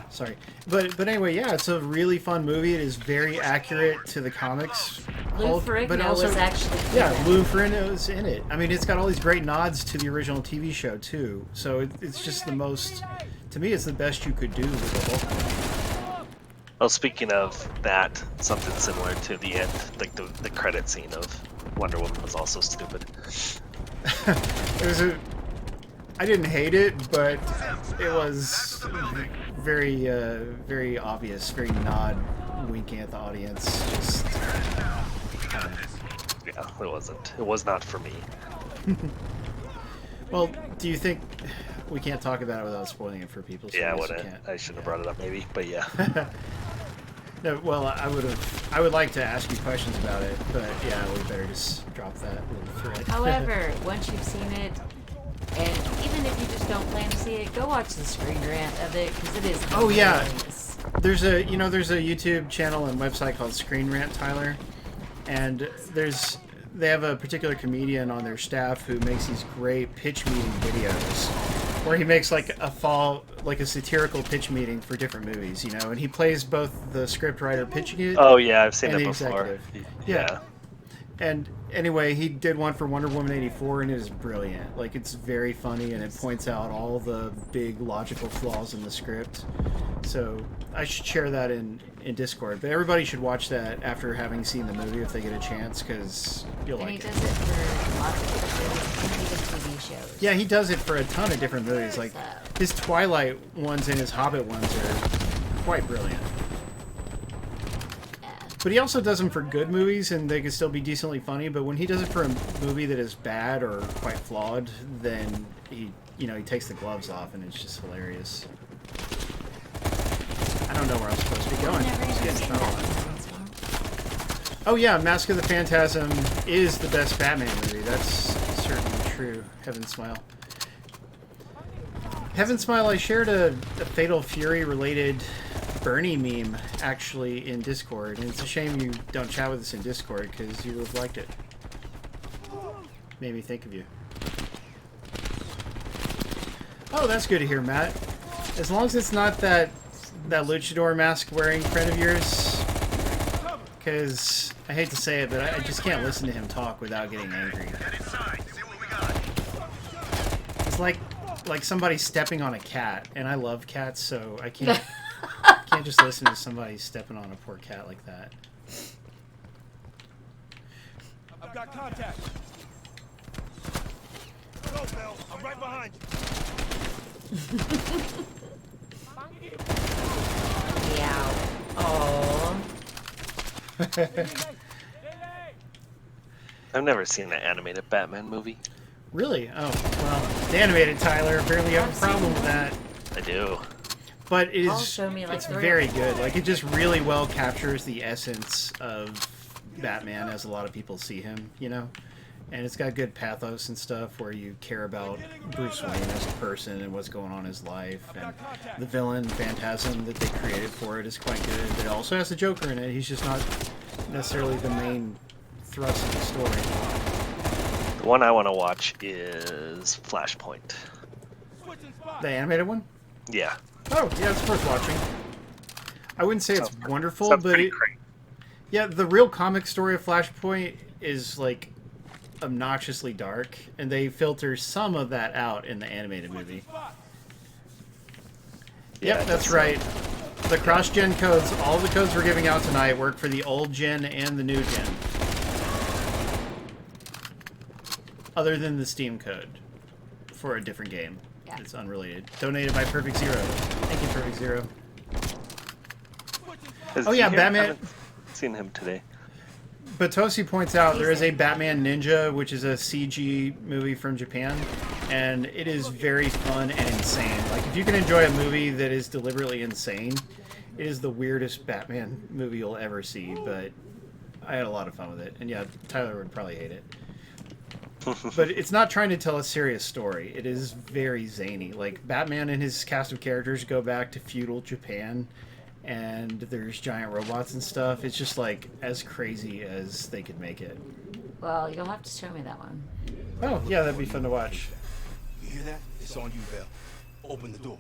S1: Sorry. But anyway, yeah, it's a really fun movie. It is very accurate to the comics.
S3: Lou Ferrigno was actually in it.
S1: Lou Ferrigno's in it. I mean, it's got all these great nods to the original TV show, too. So it's just the most... To me, it's the best you could do with the Hulk movie.
S2: Well, speaking of that, something similar to the end, like the credit scene of Wonder Woman was also stupid.
S1: I didn't hate it, but it was very, very obvious, very nod, winking at the audience. Just,
S2: Yeah, it wasn't. It was not for me.
S1: well, do you think we can't talk about it without spoiling it for people? So
S2: Yeah,
S1: I guess we can't.
S2: I shouldn't have brought it up, maybe, but yeah.
S1: No, well, I would like to ask you questions about it, but yeah, we better just drop that little thread.
S3: However, once you've seen it, and even if you just don't plan to see it, go watch the screen rant of it, because it is
S1: Oh, yeah.
S3: hilarious.
S1: There's a YouTube channel and website called Screen Rant Tyler, and they have a particular comedian on their staff who makes these great pitch meeting videos, where he makes like a satirical pitch meeting for different movies, and he plays both the script writer pitching it.
S2: Oh yeah, I've seen
S1: and
S2: it
S1: the
S2: before.
S1: executive.
S2: Yeah.
S1: And anyway, he did one for Wonder Woman 84, and it is brilliant. Like, it's very funny, and it points out all the big logical flaws in the script. So I should share that in Discord. But everybody should watch that after having seen the movie if they get a chance, because you'll
S3: And
S1: like
S3: he
S1: it.
S3: does it for lots of different movies and TV shows.
S1: Yeah, he does it for a ton of different movies. Like, his Twilight ones and his Hobbit ones are quite brilliant. But he also does them for good movies, and they can still be decently funny. But when he does it for a movie that is bad or quite flawed, then he takes the gloves off, and it's just hilarious. I don't know where I'm supposed to be going. It's getting tunnel. Oh yeah, Mask of the Phantasm is the best Batman movie. That's certainly true. Heaven Smile. Heaven Smile, I shared a Fatal Fury related Bernie meme actually in Discord, and it's a shame you don't chat with us in Discord because you would have liked it. Made me think of you. Oh, that's good to hear, Matt. As long as it's not that luchador mask wearing friend of yours, because I hate to say it, but I just can't listen to him talk without getting angry. It's like somebody stepping on a cat, and I love cats, so I can't just listen to somebody stepping on a poor cat like that.
S5: I've got contact. Go, Bill. I'm right behind you.
S3: Yeah. Oh.
S2: I've never seen an animated Batman movie.
S1: Really? Oh, well, the animated Tyler. Apparently you have a problem with that.
S2: I do.
S1: But it
S3: Paul
S1: is,
S3: showed me, like,
S1: it's
S3: 3
S1: very
S3: episodes.
S1: good. Like, it just really well captures the essence of Batman as a lot of people see him, And it's got good pathos and stuff where you care about Bruce Wayne as a person and what's going on in his life. And the villain, Phantasm, that they created for it is quite good. But it also has the Joker in it. He's just not necessarily the main thrust of the story.
S2: The one I want to watch is Flashpoint.
S1: The animated one?
S2: Yeah.
S1: Oh, yeah, it's worth watching. I wouldn't say it's wonderful,
S2: Sounds
S1: but
S2: pretty great.
S1: yeah, the real comic story of Flashpoint is like obnoxiously dark, and they filter some of that out in the animated movie.
S2: Yeah,
S1: Yep, that's right. The cross-gen codes, all the codes we're giving out tonight work for the old gen and the new gen. Other than the Steam code for a different game.
S3: Yeah.
S1: It's unrelated. Donated by Perfect Zero. Thank you, Perfect Zero. Oh yeah, Batman.
S2: I haven't seen him today.
S1: Batosi points out there is a Batman Ninja, which is a CG movie from Japan, and it is very fun and insane. Like, if you can enjoy a movie that is deliberately insane, it is the weirdest Batman movie you'll ever see, but I had a lot of fun with it. And yeah, Tyler would probably hate it. But it's not trying to tell a serious story. It is very zany. Like, Batman and his cast of characters go back to feudal Japan, and there's giant robots and stuff. It's just, like, as crazy as they could make it.
S3: Well, you'll have to show me that one.
S1: Oh, yeah, that'd be fun to watch.
S5: You hear that? It's on you, Bill. Open the door.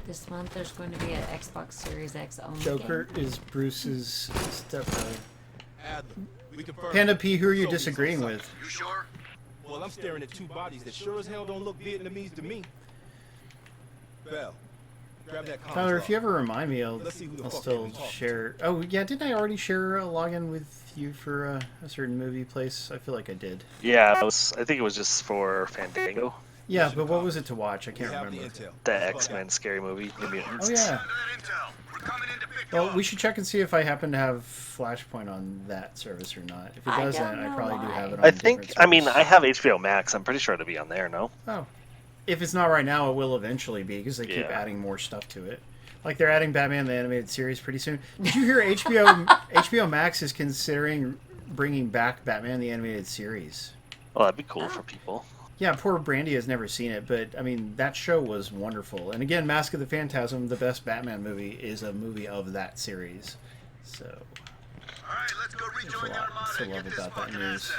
S3: This month there's going to be an Xbox Series X only
S1: Joker
S3: game.
S1: is Bruce's stepbrother.
S7: Adler, we confirm.
S1: Panda P, who are you
S7: So we
S1: disagreeing
S7: saw
S1: with?
S5: You sure?
S7: Well, I'm staring at 2 bodies that sure as hell don't look Vietnamese to me. Bell, grab that comms
S1: Tyler, if
S7: log.
S1: you ever remind me, I'll
S7: Let's see who the fuck
S1: still
S7: they've been talking
S1: share. Oh, yeah, didn't I already share a login with you for a certain movie place? I feel like I did.
S2: Yeah, I think it was just for Fandango,
S1: Yeah, but what was it to watch? I
S7: We
S1: can't
S7: have the
S1: remember.
S7: intel.
S2: the X-Men scary movie. New Mutants.
S1: Oh, yeah.
S5: That intel. We're coming in to pick you
S1: Well,
S5: up.
S1: we should check and see if I happen to have Flashpoint on that service or not. If it
S3: I
S1: doesn't,
S3: don't
S1: I
S3: know
S1: probably do
S3: why.
S1: have it on
S2: I
S1: a
S2: think.
S1: different
S2: I mean,
S1: service.
S2: I have HBO Max. I'm pretty sure it'll be on there. No.
S1: Oh. If it's not right now, it will eventually be, because they keep
S2: Yeah.
S1: adding more stuff to it. Like, they're adding Batman the Animated Series pretty soon. Did you hear HBO Max is considering bringing back Batman the Animated Series?
S2: Well, that'd be cool for people.
S1: Yeah, poor Brandy has never seen it, but I mean that show was wonderful. And again, Mask of the Phantasm, the best Batman movie, is a movie of that series. So
S5: All right, let's go
S1: there's
S5: rejoin
S1: a
S5: the
S1: lot
S5: Armada
S1: to
S5: and
S1: love
S5: get this
S1: about that
S5: fucking
S1: news.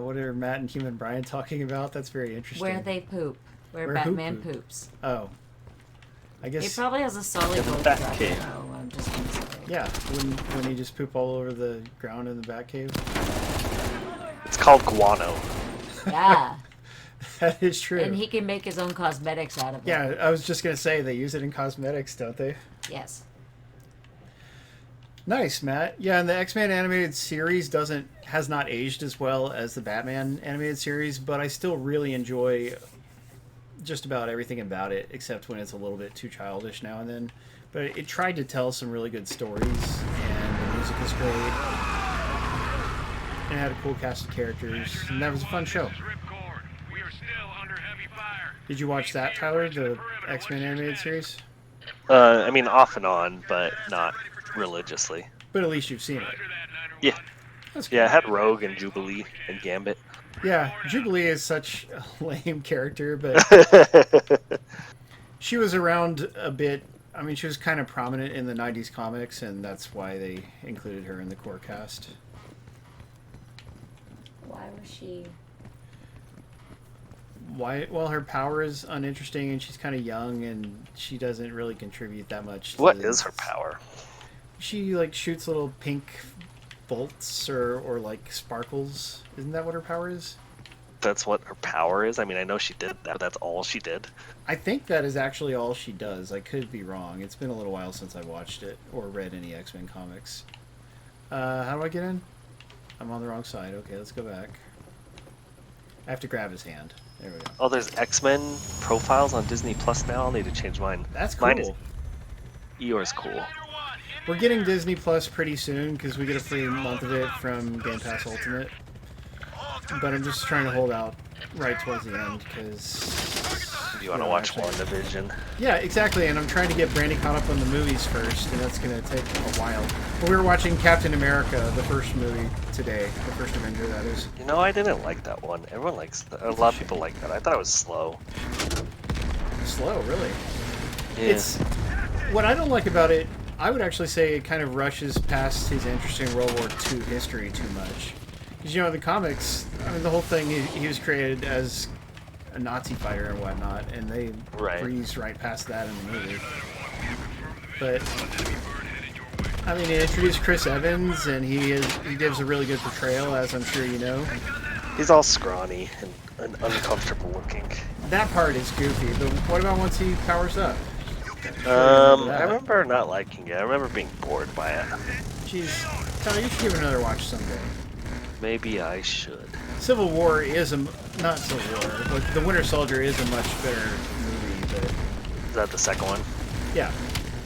S1: What are Matt and Human Brian talking about? That's very interesting.
S3: Where they poop. Where
S1: Who
S3: Batman
S1: poop?
S3: poops.
S1: Oh, I
S3: He
S1: guess.
S3: probably has a solid
S2: In the
S3: gold
S2: Batcave.
S3: No, I'm just gonna say.
S1: Yeah, when he just poop all over the ground in the Batcave.
S2: It's called guano.
S3: Yeah.
S1: That is true.
S3: And he can make his own cosmetics out of it.
S1: Yeah, I was just gonna say they use it in cosmetics, don't they?
S3: Yes.
S1: Nice, Matt. Yeah, and the X-Men animated series has not aged as well as the Batman animated series, but I still really enjoy just about everything about it, except when it's a little bit too childish now and then. But it tried to tell some really good stories, and the music is great, and it had a cool cast of characters, and that was a fun show. Did you watch that, Tyler, the X-Men animated series?
S2: I mean, off and on, but not religiously.
S1: But at least you've seen it.
S2: Yeah.
S1: That's cool.
S2: Yeah, I had Rogue and Jubilee and Gambit.
S1: Yeah, Jubilee is such a lame character, but she was around a bit. I mean, she was kind of prominent in the 90s comics, and that's why they included her in the core cast.
S3: Why was she...
S1: Why? Well, her power is uninteresting, and she's kind of young, and she doesn't really contribute that much.
S2: What is her power?
S1: She, like, shoots little pink bolts or like, sparkles. Isn't that what her power is?
S2: That's what her power is? I mean, I know she did that, but that's all she did.
S1: I think that is actually all she does. I could be wrong. It's been a little while since I watched it or read any X-Men comics. How do I get in? I'm on the wrong side. Okay, let's go back. I have to grab his hand. There we go.
S2: Oh, there's X-Men profiles on Disney Plus now? I'll need to change mine.
S1: That's cool.
S2: Mine is... Eeyore's cool.
S1: We're getting Disney Plus pretty soon because we get a free month of it from Game Pass Ultimate. But I'm just trying to hold out right towards the end because...
S2: Do you want to watch WandaVision?
S1: Yeah, exactly, and I'm trying to get Brandy caught up on the movies first, and that's going to take a while. But we were watching Captain America, the first movie, today. The first Avenger, that is.
S2: You know, I didn't like that one. Everyone likes that. A lot of people like that. I thought it was slow.
S1: Slow, really.
S2: Yeah.
S1: It's... What I don't like about it, I would actually say it kind of rushes past his interesting World War II history too much. Because, you know, in the comics, I mean, the whole thing, he was created as a Nazi fighter and whatnot, and they breeze right past that in the movie. But, I mean, it introduced Chris Evans, and he gives a really good portrayal, as I'm sure you know.
S2: He's all scrawny and uncomfortable looking.
S1: That part is goofy, but what about once he powers up?
S2: I remember not liking it. I remember being bored by it.
S1: Jeez, Tyler, you should give it another watch someday.
S2: Maybe I should.
S1: Civil War is not Civil War, but The Winter Soldier is a much better movie. But
S2: Is that the second one?
S1: yeah,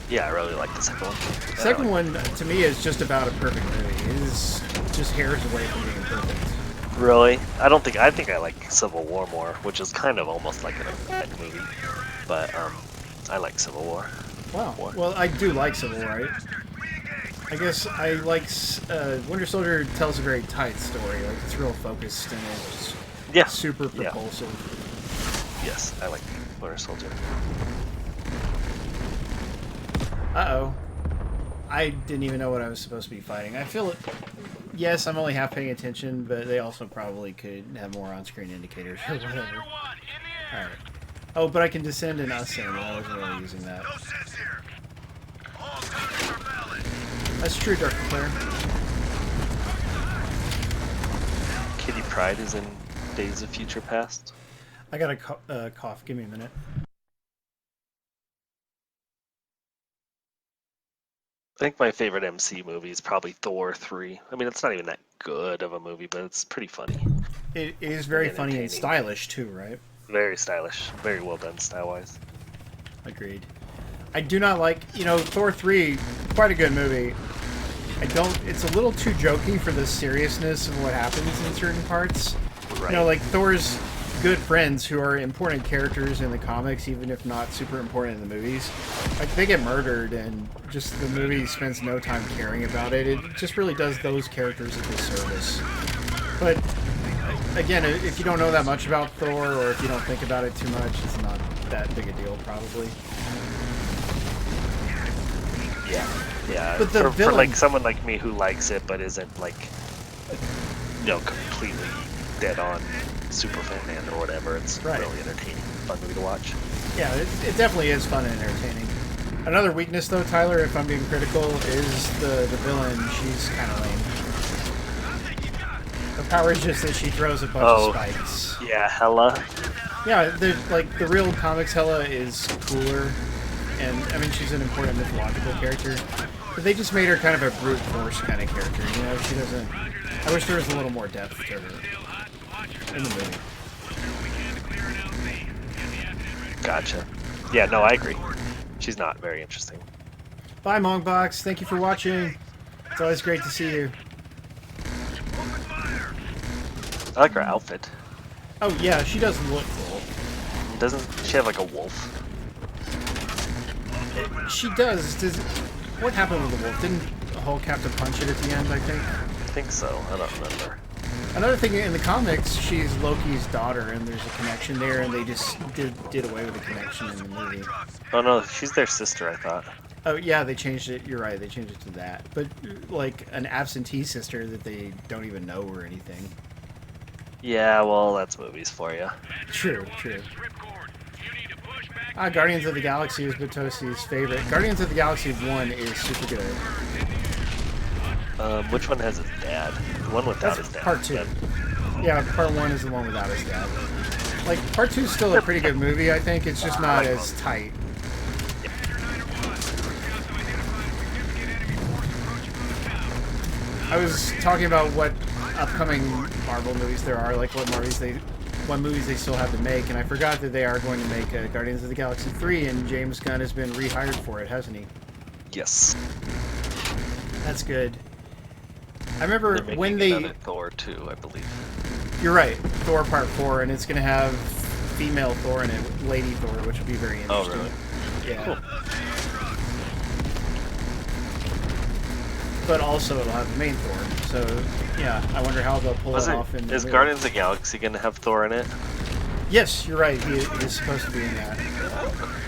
S2: Yeah, I really like the second one.
S1: the second one to me is just about a perfect movie. It is just hairs away from being perfect.
S2: Really? I think I like Civil War more, which is kind of almost like an event movie. But I like Civil War.
S1: Wow. Well, I do like Civil War. I guess I like Winter Soldier tells a very tight story. Like it's real focused and it's super propulsive.
S2: Yes, I like Winter Soldier.
S1: Uh-oh. I didn't even know what I was supposed to be fighting. I feel it. Yes, I'm only half paying attention, but they also probably could have more on-screen indicators or whatever. Alright. Oh, but I can descend and ascend. I wasn't really using that. That's true, Dark Player.
S2: Kitty Pryde is in Days of Future Past.
S1: I got a cough. Give me a minute.
S2: I think my favorite MC movie is probably Thor 3. I mean, it's not even that good of a movie, but it's pretty funny.
S1: It is very funny and stylish, too, right?
S2: Very stylish. Very well done style-wise.
S1: Agreed. I do not like, Thor 3, quite a good movie. It's a little too jokey for the seriousness of what happens in certain parts.
S2: Right.
S1: Like Thor's good friends who are important characters in the comics, even if not super important in the movies. Like, they get murdered, and just the movie spends no time caring about it. It just really does those characters a disservice. But, again, if you don't know that much about Thor, or if you don't think about it too much, it's not that big a deal, probably.
S2: Yeah.
S1: But the
S2: for like someone like me who likes it but isn't like, completely dead on super fan or whatever, it's really entertaining, fun movie to watch.
S1: Yeah, it definitely is fun and entertaining. Another weakness, though, Tyler, if I'm being critical, is the villain. She's kind of lame. Her power is just that she throws a bunch of spikes.
S2: Yeah, Hela.
S1: Yeah, the real comics Hela is cooler, and I mean she's an important mythological character, but they just made her kind of a brute force kind of character. She doesn't. I wish there was a little more depth to her in the movie.
S2: Gotcha. Yeah, no, I agree. She's not very interesting.
S1: Bye, Mongbox. Thank you for watching. It's always great to see you.
S2: I like her outfit.
S1: Oh yeah, she does look cool.
S2: Doesn't she have like a wolf?
S1: She does. What happened with the wolf? Didn't Hulk have to punch it at the end, I think?
S2: I think so. I don't remember.
S1: Another thing, in the comics, she's Loki's daughter, and there's a connection there, and they just did away with the connection in the movie.
S2: Oh no, she's their sister, I thought.
S1: Oh yeah, they changed it. You're right, they changed it to that. But like an absentee sister that they don't even know or anything.
S2: Yeah, well, that's movies for you.
S1: True. Guardians of the Galaxy is Batosi's favorite. Guardians of the Galaxy 1 is super good.
S2: Which one has his dad? The one without his dad.
S1: Part 2. Yeah, part 1 is the one without his dad. Like, part 2 is still a pretty good movie, I think. It's just not as tight. I was talking about what upcoming Marvel movies there are, like what movies they still have to make, and I forgot that they are going to make Guardians of the Galaxy 3, and James Gunn has been rehired for it, hasn't he?
S2: Yes.
S1: That's good. I remember when they...
S2: Thor 2, I believe.
S1: You're right, Thor Part 4, and it's going to have female Thor in it, Lady Thor, which will be very interesting.
S2: Oh, really?
S1: Yeah.
S2: Cool.
S1: But also it'll have the main Thor, so yeah, I wonder how they'll pull it off.
S2: Is Guardians of the Galaxy going to have Thor in it?
S1: Yes, you're right, he is supposed to be in that.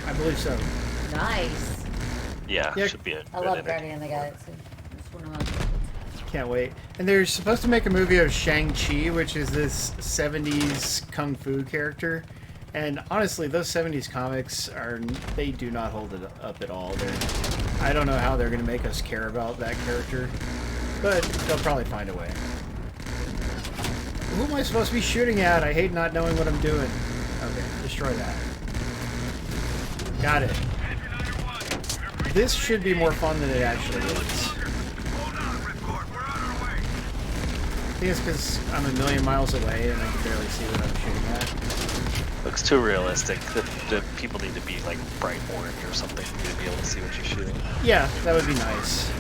S1: I believe so.
S3: Nice.
S2: Yeah, should be a
S3: I love Guardian of the Galaxy. That's one of my favorites.
S1: Can't wait. And they're supposed to make a movie of Shang-Chi, which is this 70s kung fu character. And honestly, those 70s comics they do not hold it up at all. I don't know how they're going to make us care about that character, but they'll probably find a way. Who am I supposed to be shooting at? I hate not knowing what I'm doing. Okay, destroy that. Got it. This should be more fun than it actually is. I think it's because I'm a million miles away and I can barely see what I'm shooting at.
S2: Looks too realistic. The people need to be like bright orange or something to be able to see what you're shooting.
S1: Yeah, that would be nice.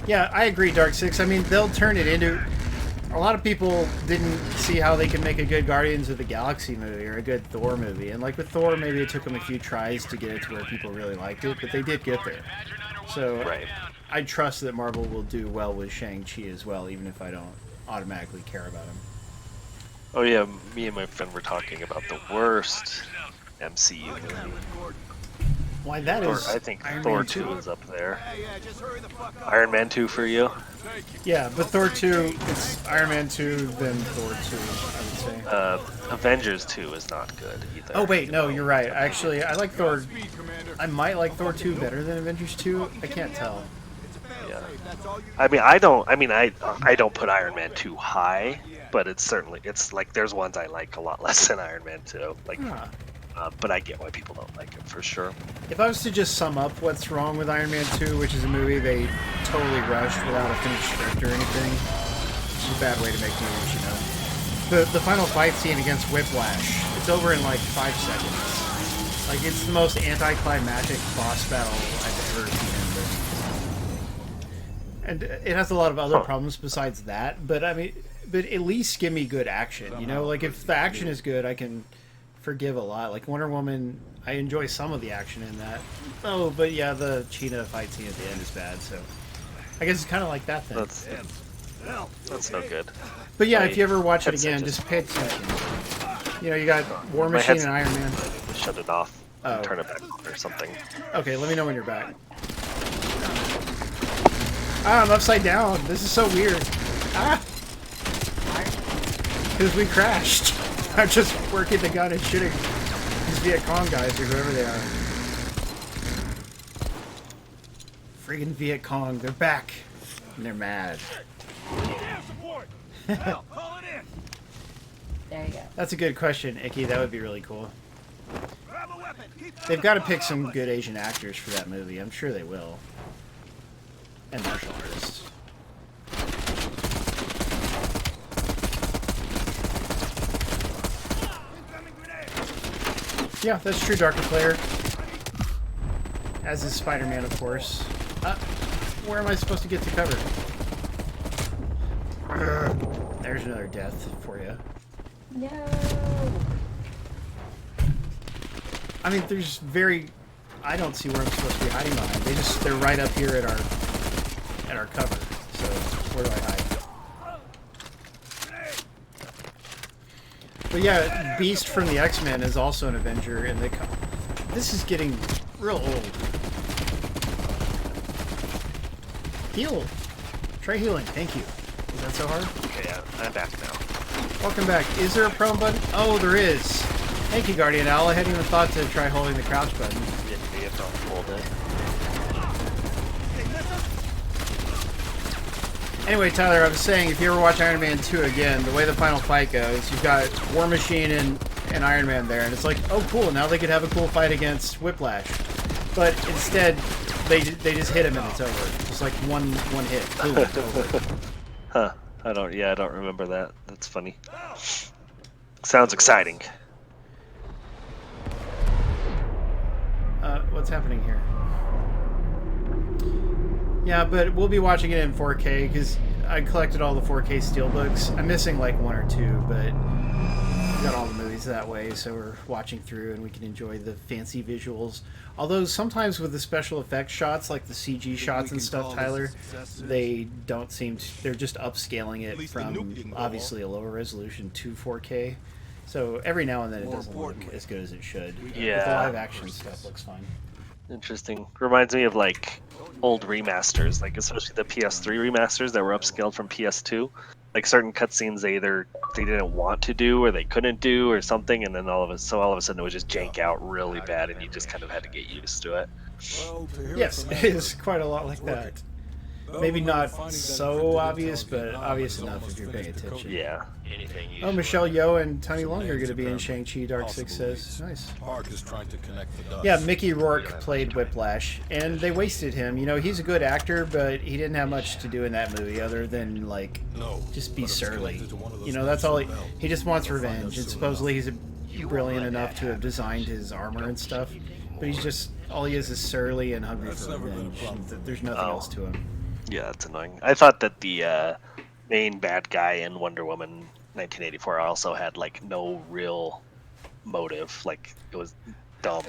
S1: Yeah, I agree, Dark Six. I mean, they'll turn it into... A lot of people didn't see how they could make a good Guardians of the Galaxy movie or a good Thor movie. And like with Thor, maybe it took them a few tries to get it to where people really liked it, but they did get there. So I trust that Marvel will do well with Shang-Chi as well, even if I don't automatically care about him.
S2: Oh yeah, me and my friend were talking about the worst MCU movie.
S1: Why, that is...
S2: I think
S1: Iron
S2: Thor
S1: Man
S2: 2 is up there. Iron Man 2 for you?
S1: Yeah, but Thor 2, it's Iron Man 2, then Thor 2, I would say.
S2: Avengers 2 is not good either.
S1: Oh wait, no, you're right. Actually, I like Thor... I might like Thor 2 better than Avengers 2. I can't tell.
S2: Yeah. I mean, I don't put Iron Man 2 high, but it's like there's ones I like a lot less than Iron Man 2. Like, but I get why people don't like it for sure.
S1: If I was to just sum up what's wrong with Iron Man 2, which is a movie they totally rushed without a finished script or anything, which is a bad way to make movies, you know. The final fight scene against Whiplash, it's over in like 5 seconds. Like, it's the most anticlimactic boss battle I've ever seen in a movie. And it has a lot of other problems besides that. But I mean, but at least give me good action. You know, like if the action is good, I can forgive a lot. Like Wonder Woman, I enjoy some of the action in that. Oh, but yeah, the cheetah fight scene at the end is bad. So I guess it's kind of like that then.
S2: That's no good.
S1: But yeah, if you ever watch it again, just pay attention. You know, you got War Machine and Iron Man.
S2: Shut it off. Oh. Turn it back on or something.
S1: Okay, let me know when you're back. Ah, I'm upside down. This is so weird. Ah! Because we crashed. I'm just working the gun and shooting these Viet Cong guys or whoever they are. Friggin' Viet Cong, they're back. And they're mad.
S3: There you go.
S1: That's a good question, Icky. That would be really cool. They've got to pick some good Asian actors for that movie. I'm sure they will. And martial artists. Yeah, that's true, Darker Player. As is Spider-Man, of course. Where am I supposed to get to cover? There's another death for you.
S3: No.
S1: I mean, there's I don't see where I'm supposed to be hiding behind. They're right up here at our cover. So where do I hide? But yeah, Beast from the X-Men is also an Avenger, and this is getting real old. Heal. Try healing. Thank you. Is that so hard?
S2: Okay, I'm back now.
S1: Welcome back. Is there a prone button? Oh, there is. Thank you, Guardian Owl. I hadn't even thought to try holding the crouch button.
S2: You have to hold it.
S1: Anyway, Tyler, I was saying, if you ever watch Iron Man 2 again, the way the final fight goes, you've got War Machine and Iron Man there, and it's like, oh, cool, now they could have a cool fight against Whiplash. But instead, they just hit him and it's over. Just like one hit. Boom, over.
S2: Huh. I don't remember that. That's funny. Sounds exciting.
S1: What's happening here? Yeah, but we'll be watching it in 4K because I collected all the 4K steelbooks. I'm missing like one or two, but we got all the movies that way, so we're watching through and we can enjoy the fancy visuals. Although sometimes with the special effects shots, like the CG shots and stuff, Tyler, they don't seem to, they're just upscaling it from obviously a lower resolution to 4K. So every now and then it doesn't look as good as it should.
S2: Yeah.
S1: But the live action stuff looks fine.
S2: Interesting. Reminds me of like old remasters, like especially the PS3 remasters that were upscaled from PS2. Like certain cutscenes they didn't want to do or they couldn't do or something, and then all of a sudden it would just jank out really bad, and you just kind of had to get used to it.
S1: Yes, it is quite a lot like that. Maybe not so obvious, but obvious enough if you're paying attention.
S2: Yeah.
S1: Oh, Michelle Yeoh and Tony Leung are going to be in Shang-Chi, Dark Six says. Nice. Yeah, Mickey Rourke played Whiplash, and they wasted him. You know, he's a good actor, but he didn't have much to do in that movie other than, like, just be surly. You know, that's all he just wants revenge, and supposedly he's brilliant enough to have designed his armor and stuff, but he's just, all he is surly and hungry for revenge. And there's nothing else to him.
S2: Yeah, that's annoying. I thought that the main bad guy in Wonder Woman 1984 also had like no real motive. Like it was dumb.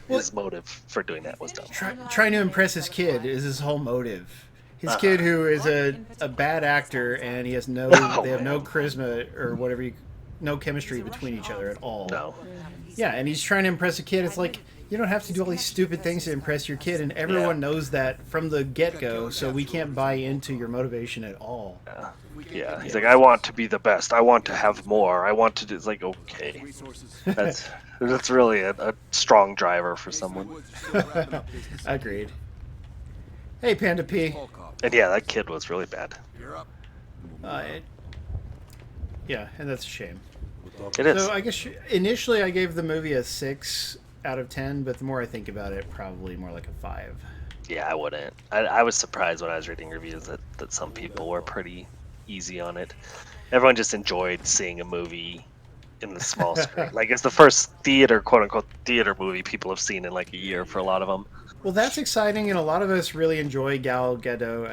S2: His motive for doing that was dumb.
S1: Trying to impress his kid is his whole motive. His kid, who is a bad actor, and he has no they have no charisma or whatever, no chemistry between each other at all.
S2: No.
S1: Yeah, and he's trying to impress a kid. It's like, you don't have to do all these stupid things to impress your kid, and everyone knows that from the get-go, so we can't buy into your motivation at all.
S2: Yeah. He's like, I want to be the best. I want to have more. I want to do... It's like, okay. That's really a strong driver for someone.
S1: Agreed. Hey, Panda P.
S2: And yeah, that kid was really bad.
S1: Yeah, and that's a shame.
S2: It is.
S1: So I guess initially I gave the movie a 6 out of 10, but the more I think about it, probably more like a 5.
S2: Yeah, I wouldn't. I was surprised when I was reading reviews that some people were pretty easy on it. Everyone just enjoyed seeing a movie in the small screen. Like, it's the first theater, quote-unquote, theater movie people have seen in like a year for a lot of them.
S1: Well, that's exciting, and a lot of us really enjoy Gal Gadot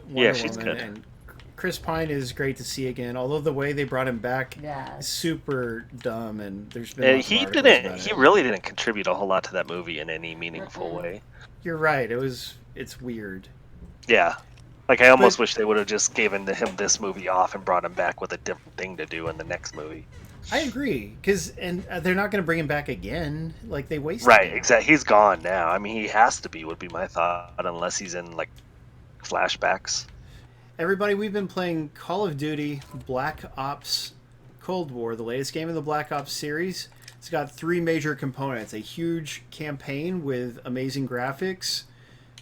S1: Wonder
S2: she's
S1: Woman,
S2: good.
S1: and Chris Pine is great to see again. Although the way they brought him back is super dumb, and there's been lots of articles about
S2: He
S1: it.
S2: really didn't contribute a whole lot to that movie in any meaningful way.
S1: You're right. It's weird.
S2: Yeah. Like, I almost wish they would have just given him this movie off and brought him back with a different thing to do in the next movie.
S1: I agree, and they're not going to bring him back again. Like, they wasted
S2: Right,
S1: him.
S2: exactly. He's gone now. I mean, he has to be, would be my thought, unless he's in, like, flashbacks.
S1: Everybody, we've been playing Call of Duty Black Ops Cold War, the latest game in the Black Ops series. It's got 3 major components. A huge campaign with amazing graphics.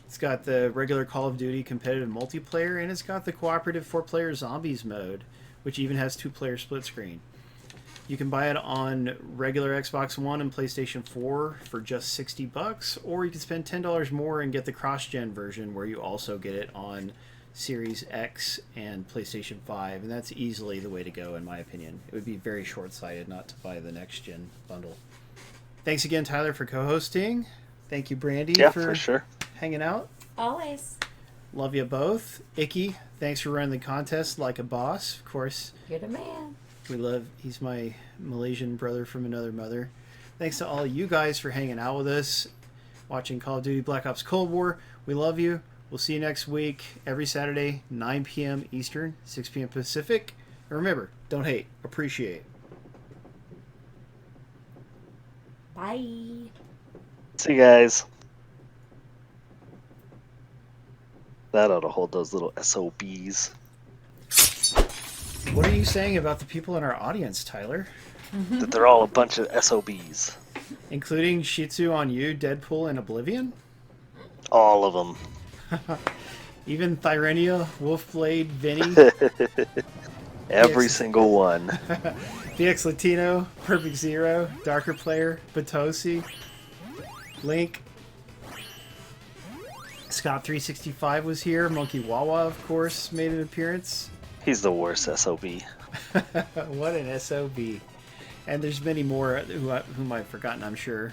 S1: It's got the regular Call of Duty competitive multiplayer, and it's got the cooperative 4-player zombies mode, which even has 2-player split screen. You can buy it on regular Xbox One and PlayStation 4 for just $60, or you can spend $10 more and get the cross-gen version, where you also get it on Series X and PlayStation 5, and that's easily the way to go, in my opinion. It would be very short-sighted not to buy the next-gen bundle. Thanks again, Tyler, for co-hosting. Thank you, Brandy,
S2: for sure.
S1: Hanging out.
S3: Always.
S1: Love you both. Icky, thanks for running the contest like a boss. Of course,
S3: You're the man.
S1: he's my Malaysian brother from another mother. Thanks to all of you guys for hanging out with us, watching Call of Duty Black Ops Cold War. We love you. We'll see you next week, every Saturday, 9 p.m. Eastern, 6 p.m. Pacific. And remember, don't hate, appreciate.
S3: Bye.
S2: See you guys. That ought to hold those little SOBs.
S1: What are you saying about the people in our audience, Tyler?
S2: That they're all a bunch of SOBs.
S1: Including Shih Tzu on You, Deadpool, and Oblivion?
S2: All of them.
S1: Even Thyrenia, Wolfblade, Vinny,
S2: Every single one.
S1: VX Latino, Perfect Zero, Darker Player, Batosi, Link, Scott365 was here, Monkey Wawa, of course, made an appearance.
S2: He's the worst SOB.
S1: What an SOB. And there's many more whom I've forgotten, I'm sure.